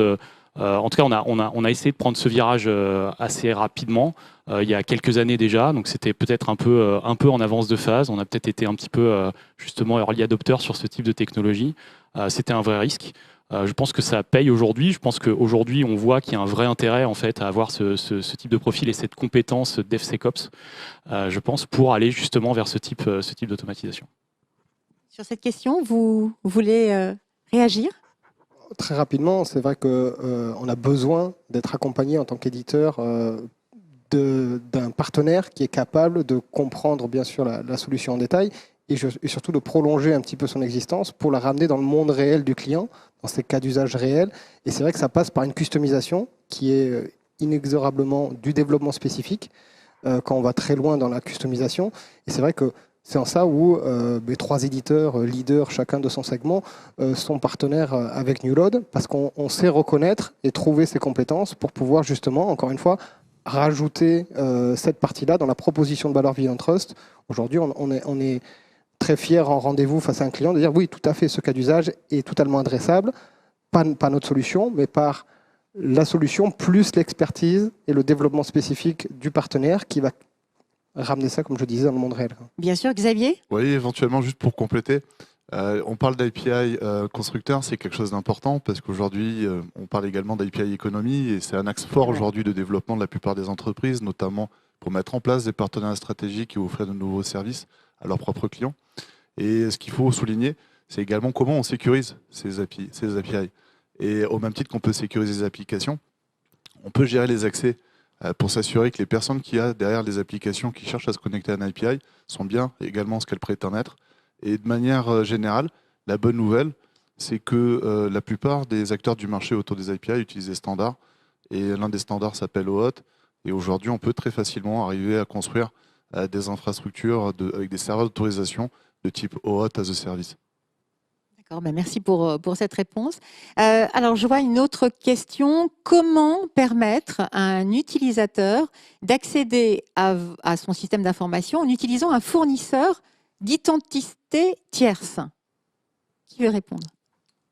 en tout cas, on a essayé de prendre ce virage assez rapidement, il y a quelques années déjà, donc c'était peut-être un peu en avance de phase. On a peut-être été un petit peu justement early adopter sur ce type de technologie. C'était un vrai risque. Je pense que ça paye aujourd'hui. Je pense qu'aujourd'hui, on voit qu'il y a un vrai intérêt en fait à avoir ce type de profil et cette compétence DevSecOps, je pense, pour aller justement vers ce type d'automatisation.
Sur cette question, vous voulez réagir ?
Très rapidement, c'est vrai qu'on a besoin d'être accompagné en tant qu'éditeur d'un partenaire qui est capable de comprendre bien sûr la solution en détail et surtout de prolonger un petit peu son existence pour la ramener dans le monde réel du client, dans ses cas d'usage réels. Et c'est vrai que ça passe par une customisation qui est inexorablement du développement spécifique quand on va très loin dans la customisation. Et c'est vrai que c'est en ça où les trois éditeurs leaders, chacun de son segment, sont partenaires avec Newload, parce qu'on sait reconnaître et trouver ses compétences pour pouvoir justement, encore une fois, rajouter cette partie-là dans la proposition de valeur Vidant Trust. Aujourd'hui, on est très fiers en rendez-vous face à un client de dire oui, tout à fait, ce cas d'usage est totalement adressable, pas notre solution, mais par la solution plus l'expertise et le développement spécifique du partenaire qui va ramener ça, comme je disais, dans le monde réel.
Bien sûr, Xavier ?
Oui, éventuellement, juste pour compléter, on parle d'API constructeur, c'est quelque chose d'important parce qu'aujourd'hui, on parle également d'API économie et c'est un axe fort aujourd'hui de développement de la plupart des entreprises, notamment pour mettre en place des partenariats stratégiques et offrir de nouveaux services à leurs propres clients. Et ce qu'il faut souligner, c'est également comment on sécurise ces API. Et au même titre qu'on peut sécuriser les applications, on peut gérer les accès pour s'assurer que les personnes qui y derrière les applications qui cherchent à se connecter à un API sont bien également ce qu'elles prétendent être. Et de manière générale, la bonne nouvelle, c'est que la plupart des acteurs du marché autour des API utilisent des standards. Et l'un des standards s'appelle OAuth. Et aujourd'hui, on peut très facilement arriver à construire des infrastructures avec des serveurs d'autorisation de type OAuth as a service.
D'accord, ben merci pour cette réponse. Alors, je vois une autre question. Comment permettre à un utilisateur d'accéder à son système d'information en utilisant un fournisseur d'identité tierce? Qui veut répondre?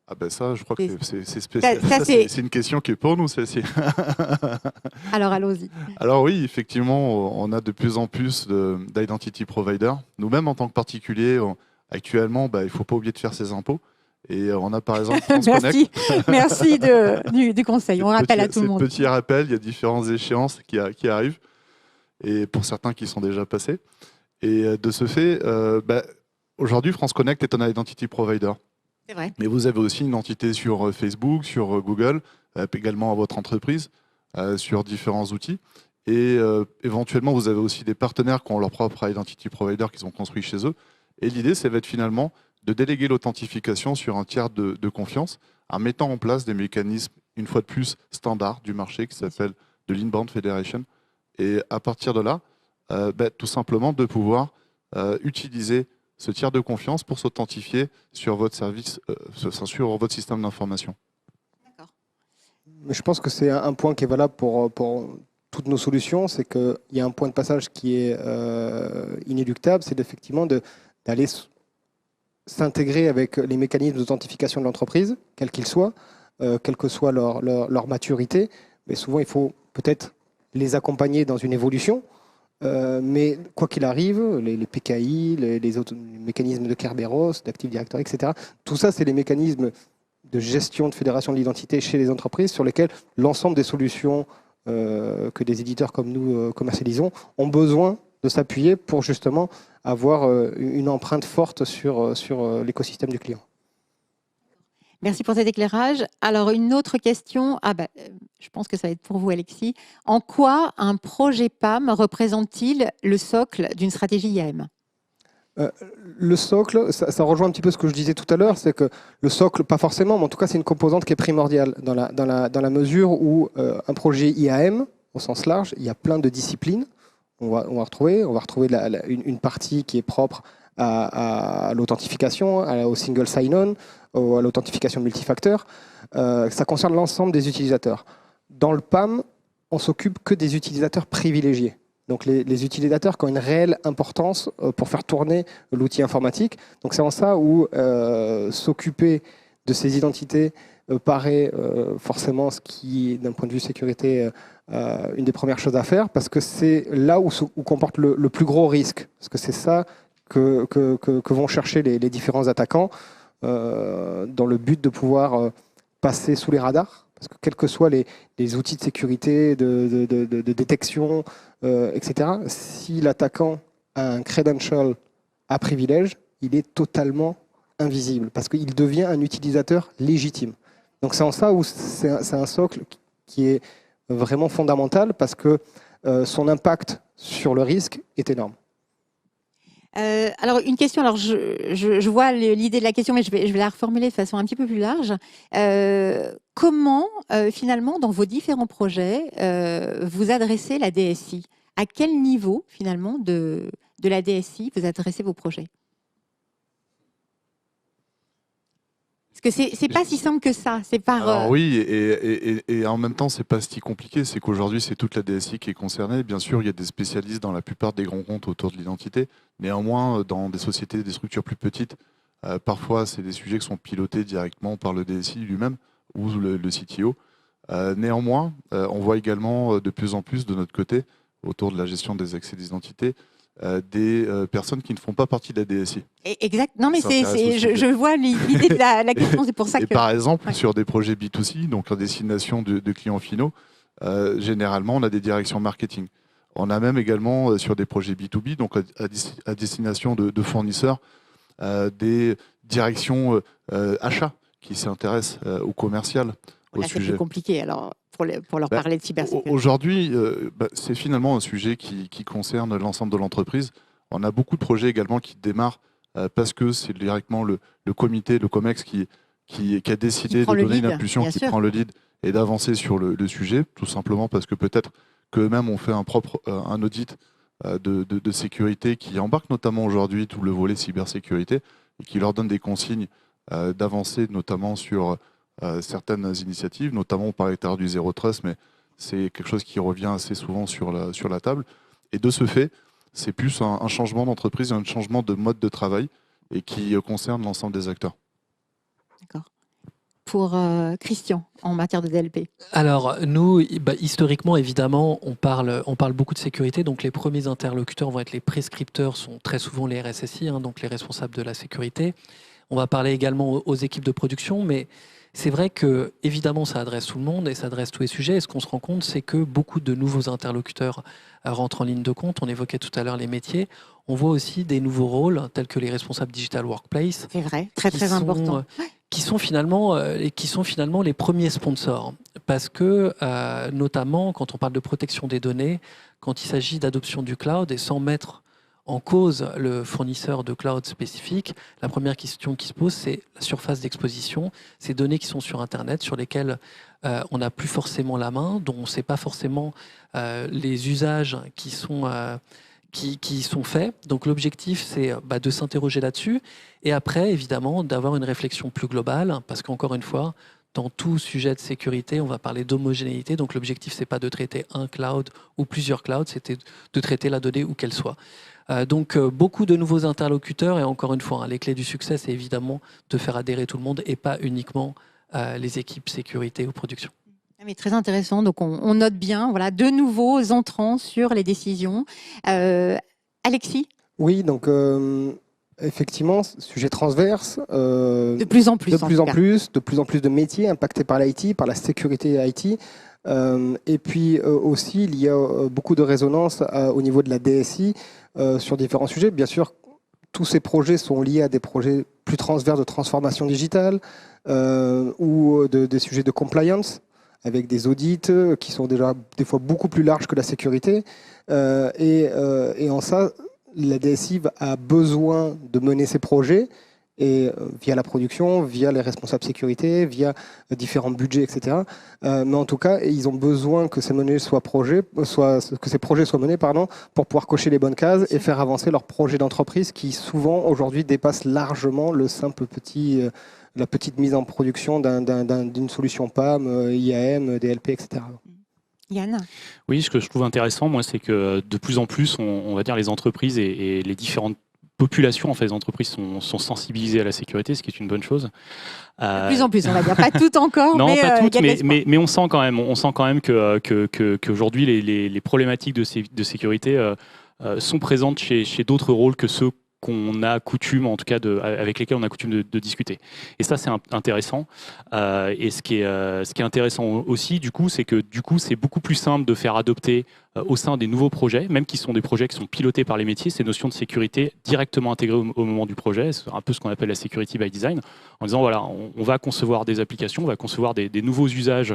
Ah ben ça, je crois que c'est spécial. C'est une question qui est pour nous, celle-ci.
Alors, allons-y.
Alors oui, effectivement, on a de plus en plus d'identity providers. Nous-mêmes, en tant que particuliers, actuellement, il ne faut pas oublier de faire ses impôts. Et on a par exemple France Connect.
Merci du conseil. On rappelle à tout le monde.
Petit rappel, il y a différentes échéances qui arrivent, et pour certains qui sont déjà passés. Et de ce fait, aujourd'hui, France Connect est un identity provider.
C'est vrai.
Mais vous avez aussi une entité sur Facebook, sur Google, également à votre entreprise. sur différents outils. Et éventuellement, vous avez aussi des partenaires qui ont leur propre identity provider qu'ils ont construit chez eux. Et l'idée, ça va être finalement de déléguer l'authentification sur un tiers de confiance en mettant en place des mécanismes, une fois de plus, standards du marché qui s'appelle de l'Inbound Federation. Et à partir de là, tout simplement de pouvoir utiliser ce tiers de confiance pour s'authentifier sur votre service, sur votre système d'information.
Je pense que c'est un point qui est valable pour toutes nos solutions, c'est qu'il y a un point de passage qui est inéluctable, c'est effectivement d'aller s'intégrer avec les mécanismes d'authentification de l'entreprise, quels qu'ils soient, quelle que soit leur maturité. Mais souvent, il faut peut-être les accompagner dans une évolution. Mais quoi qu'il arrive, les PKI, les mécanismes de Kerberos, d'Active Directory, etc., tout ça, c'est les mécanismes de gestion de fédération de l'identité chez les entreprises sur lesquels l'ensemble des solutions que des éditeurs comme nous commercialisons ont besoin de s'appuyer pour justement avoir une empreinte forte sur l'écosystème du client.
Merci pour cet éclairage. Alors, une autre question. Je pense que ça va être pour vous, Alexis. En quoi un projet PAM représente-t-il le socle d'une stratégie IAM ?
Le socle, ça rejoint un petit peu ce que je disais tout à l'heure, c'est que le socle, pas forcément, mais en tout cas, c'est une composante qui est primordiale dans la mesure où un projet IAM, au sens large, il y a plein de disciplines. On va retrouver une partie qui est propre à l'authentification, au single sign-on, à l'authentification multifacteur. Ça concerne l'ensemble des utilisateurs. Dans le PAM, on s'occupe que des utilisateurs privilégiés. Donc les utilisateurs qui ont une réelle importance pour faire tourner l'outil informatique. Donc c'est en ça où s'occuper de ces identités paraît forcément ce qui, d'un point de vue sécurité, une des premières choses à faire, parce que c'est là où comporte le plus gros risque. Parce que c'est ça que vont chercher les différents attaquants dans le but de pouvoir passer sous les radars. Parce que quels que soient les outils de sécurité, de détection, etc., si l'attaquant a un credential à privilège, il est totalement invisible, parce qu'il devient un utilisateur légitime. Donc c'est en ça où c'est un socle qui est vraiment fondamental, parce que son impact sur le risque est énorme.
Alors, une question, alors je vois l'idée de la question, mais je vais la reformuler de façon un petit peu plus large. Comment, finalement, dans vos différents projets, vous adressez la DSI ? À quel niveau, finalement, de la DSI vous adressez vos projets ? Parce que c'est pas si simple que ça. C'est par.
Alors oui, et en même temps, c'est pas si compliqué. C'est qu'aujourd'hui, c'est toute la DSI qui est concernée. Bien sûr, il y a des spécialistes dans la plupart des grands comptes autour de l'identité. Néanmoins, dans des sociétés, des structures plus petites, parfois, c'est des sujets qui sont pilotés directement par le DSI lui-même ou le CTO. Néanmoins, on voit également de plus en plus de notre côté, autour de la gestion des accès d'identité, des personnes qui ne font pas partie de la DSI.
Exact. Non, mais je vois l'idée de la question, c'est pour ça que...
Par exemple, sur des projets B2C, donc en destination de clients finaux, généralement, on a des directions marketing. On a même également, sur des projets B2B, donc à destination de fournisseurs, des directions achats qui s'intéressent au commercial, au sujet.
C'est plus compliqué, alors, pour leur parler de cybersécurité.
Aujourd'hui, c'est finalement un sujet qui concerne l'ensemble de l'entreprise. On a beaucoup de projets également qui démarrent parce que c'est directement le comité, le COMEX qui a décidé de donner une impulsion, qui prend le lead et d'avancer sur le sujet, tout simplement parce que peut-être qu'eux-mêmes ont fait un audit de sécurité qui embarque notamment aujourd'hui tout le volet cybersécurité et qui leur donne des consignes d'avancer notamment sur certaines initiatives, notamment on parlait tout à l'heure du Zero Trust, mais c'est quelque chose qui revient assez souvent sur la table. Et de ce fait, c'est plus un changement d'entreprise, un changement de mode de travail et qui concerne l'ensemble des acteurs.
D'accord. Pour Christian, en matière de DLP.
Alors, nous, historiquement, évidemment, on parle beaucoup de sécurité. Donc, les premiers interlocuteurs vont être les prescripteurs, sont très souvent les RSSI, donc les responsables de la sécurité. On va parler également aux équipes de production, mais c'est vrai que, évidemment, ça adresse tout le monde et ça adresse tous les sujets. Et ce qu'on se rend compte, c'est que beaucoup de nouveaux interlocuteurs rentrent en ligne de compte. On évoquait tout à l'heure les métiers. On voit aussi des nouveaux rôles, tels que les responsables Digital Workplace.
C'est vrai, très important.
Qui qui sont finalement les premiers sponsors. Parce que, notamment, quand on parle de protection des données, quand il s'agit d'adoption du cloud, et sans mettre en cause le fournisseur de cloud spécifique, la première question qui se pose, c'est la surface d'exposition, ces données qui sont sur Internet, sur lesquelles on n'a plus forcément la main, dont on ne sait pas forcément les usages qui sont faits. Donc l'objectif, c'est de s'interroger là-dessus, et après, évidemment, d'avoir une réflexion plus globale, parce qu'encore une fois, dans tout sujet de sécurité, on va parler d'homogénéité. Donc l'objectif, c'est pas de traiter un cloud ou plusieurs clouds, c'était de traiter la donnée où qu'elle soit. Donc beaucoup de nouveaux interlocuteurs, et encore une fois, les clés du succès, c'est évidemment de faire adhérer tout le monde et pas uniquement les équipes sécurité ou production.
Mais très intéressant, donc on note bien, voilà, de nouveaux entrants sur les décisions. Alexis ?
Oui, donc effectivement, sujet transverse.
De plus en plus.
De plus en plus de métiers impactés par l'IT, par la sécurité IT. Et puis aussi, il y a beaucoup de résonance au niveau de la DSI sur différents sujets. Bien sûr, tous ces projets sont liés à des projets plus transverses de transformation digitale ou des sujets de compliance, avec des audits qui sont déjà des fois beaucoup plus larges que la sécurité. Et en ça, la DSI a besoin de mener ces projets et via la production, via les responsables sécurité, via différents budgets, etc. Mais en tout cas, ils ont besoin que ces projets soient menés, pour pouvoir cocher les bonnes cases et faire avancer leurs projets d'entreprise qui souvent aujourd'hui dépassent largement le simple la petite mise en production d'une solution PAM, IAM, DLP, etc.
Yann ?
Oui, ce que je trouve intéressant, moi, c'est que de plus en plus, on va dire les entreprises et les différentes populations, en fait, les entreprises sont sensibilisées à la sécurité, ce qui est une bonne chose.
De plus en plus, on va dire, pas toutes encore,
non,
mais
pas toutes,
y a de l'espoir.
mais on sent quand même qu'aujourd'hui les problématiques de sécurité sont présentes chez d'autres rôles que ceux qu'on a coutume, en tout cas avec lesquels on a coutume de discuter. Et ça, c'est intéressant. Et ce qui est intéressant aussi, du coup, c'est que c'est beaucoup plus simple de faire adopter au sein des nouveaux projets, même qui sont des projets qui sont pilotés par les métiers, ces notions de sécurité directement intégrées au moment du projet. C'est un peu ce qu'on appelle la security by design, en disant, voilà, on va concevoir des applications, on va concevoir des nouveaux usages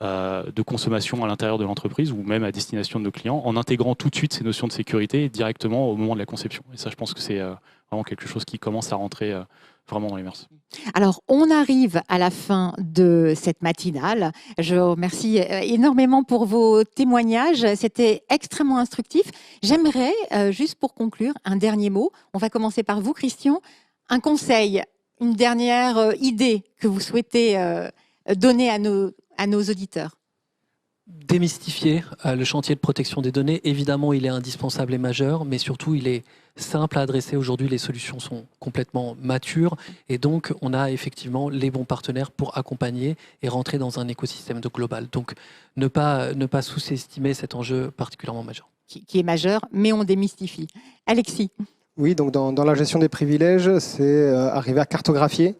de consommation à l'intérieur de l'entreprise ou même à destination de nos clients, en intégrant tout de suite ces notions de sécurité directement au moment de la conception. Et ça, je pense que c'est vraiment quelque chose qui commence à rentrer vraiment dans les mœurs.
Alors, on arrive à la fin de cette matinale. Je vous remercie énormément pour vos témoignages. C'était extrêmement instructif. J'aimerais, juste pour conclure, un dernier mot. On va commencer par vous, Christian. Un conseil, une dernière idée que vous souhaitez donner à nos auditeurs.
Démystifier le chantier de protection des données. Évidemment, il est indispensable et majeur, mais surtout, il est simple à adresser. Aujourd'hui, les solutions sont complètement matures et donc, on a effectivement les bons partenaires pour accompagner et rentrer dans un écosystème de global. Donc, ne pas sous-estimer cet enjeu particulièrement majeur.
Qui est majeur, mais on démystifie. Alexis ?
Oui, donc dans la gestion des privilèges, c'est arriver à cartographier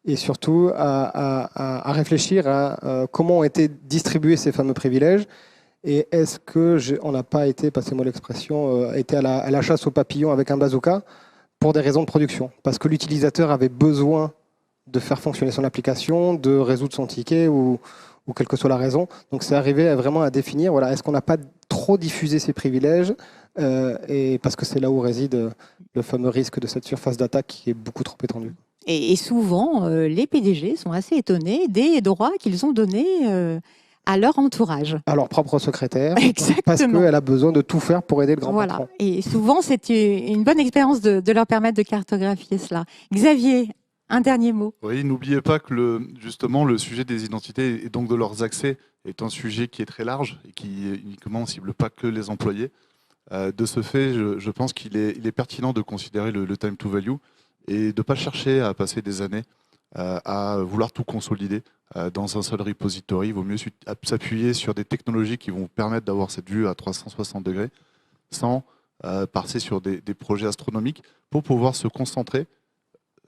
et surtout à réfléchir à comment ont été distribués ces fameux privilèges et est-ce qu'on n'a pas été, passez-moi l'expression, été à la chasse aux papillons avec un bazooka pour des raisons de production. Parce que l'utilisateur avait besoin de faire fonctionner son application, de résoudre son ticket ou quelle que soit la raison. Donc c'est arrivé vraiment à définir, voilà, est-ce qu'on n'a pas trop diffusé ces privilèges et parce que c'est là où réside le fameux risque de cette surface d'attaque qui est beaucoup trop étendue.
Et souvent, les PDG sont assez étonnés des droits qu'ils ont donnés à leur entourage.
À leur propre secrétaire.
Exactement.
Parce qu'elle a besoin de tout faire pour aider le grand
voilà.
patron.
Et souvent, c'est une bonne expérience de leur permettre de cartographier cela. Xavier, un dernier mot.
Oui, n'oubliez pas que justement le sujet des identités et donc de leurs accès est un sujet qui est très large et qui uniquement ne cible pas que les employés. De ce fait, je pense qu'il est pertinent de considérer le time to value et de ne pas chercher à passer des années à vouloir tout consolider dans un seul repository. Il vaut mieux s'appuyer sur des technologies qui vont vous permettre d'avoir cette vue à 360 degrés sans passer sur des projets astronomiques pour pouvoir se concentrer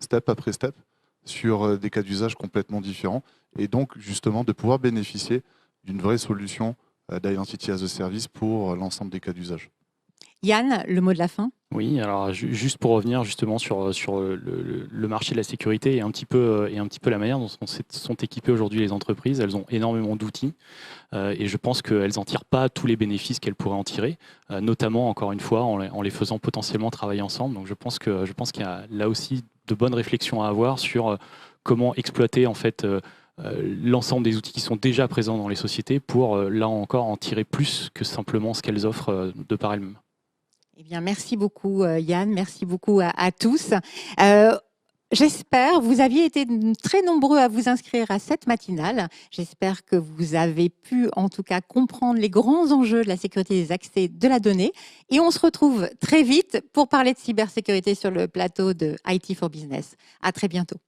step après step sur des cas d'usage complètement différents et donc justement de pouvoir bénéficier d'une vraie solution d'Identity as a Service pour l'ensemble des cas d'usage.
Yann, le mot de la fin?
Oui, alors juste pour revenir justement sur le marché de la sécurité et un petit peu la manière dont sont équipées aujourd'hui les entreprises. Elles ont énormément d'outils et je pense qu'elles n'en tirent pas tous les bénéfices qu'elles pourraient en tirer, notamment, encore une fois, en les faisant potentiellement travailler ensemble. Donc je pense qu'il y a là aussi de bonnes réflexions à avoir sur comment exploiter en fait l'ensemble des outils qui sont déjà présents dans les sociétés pour, là encore, en tirer plus que simplement ce qu'elles offrent de par elles-mêmes.
Eh bien, merci beaucoup Yann, merci beaucoup à tous. J'espère, vous aviez été très nombreux à vous inscrire à cette matinale. J'espère que vous avez pu en tout cas comprendre les grands enjeux de la sécurité des accès de la donnée. Et on se retrouve très vite pour parler de cybersécurité sur le plateau de IT for Business. À très bientôt.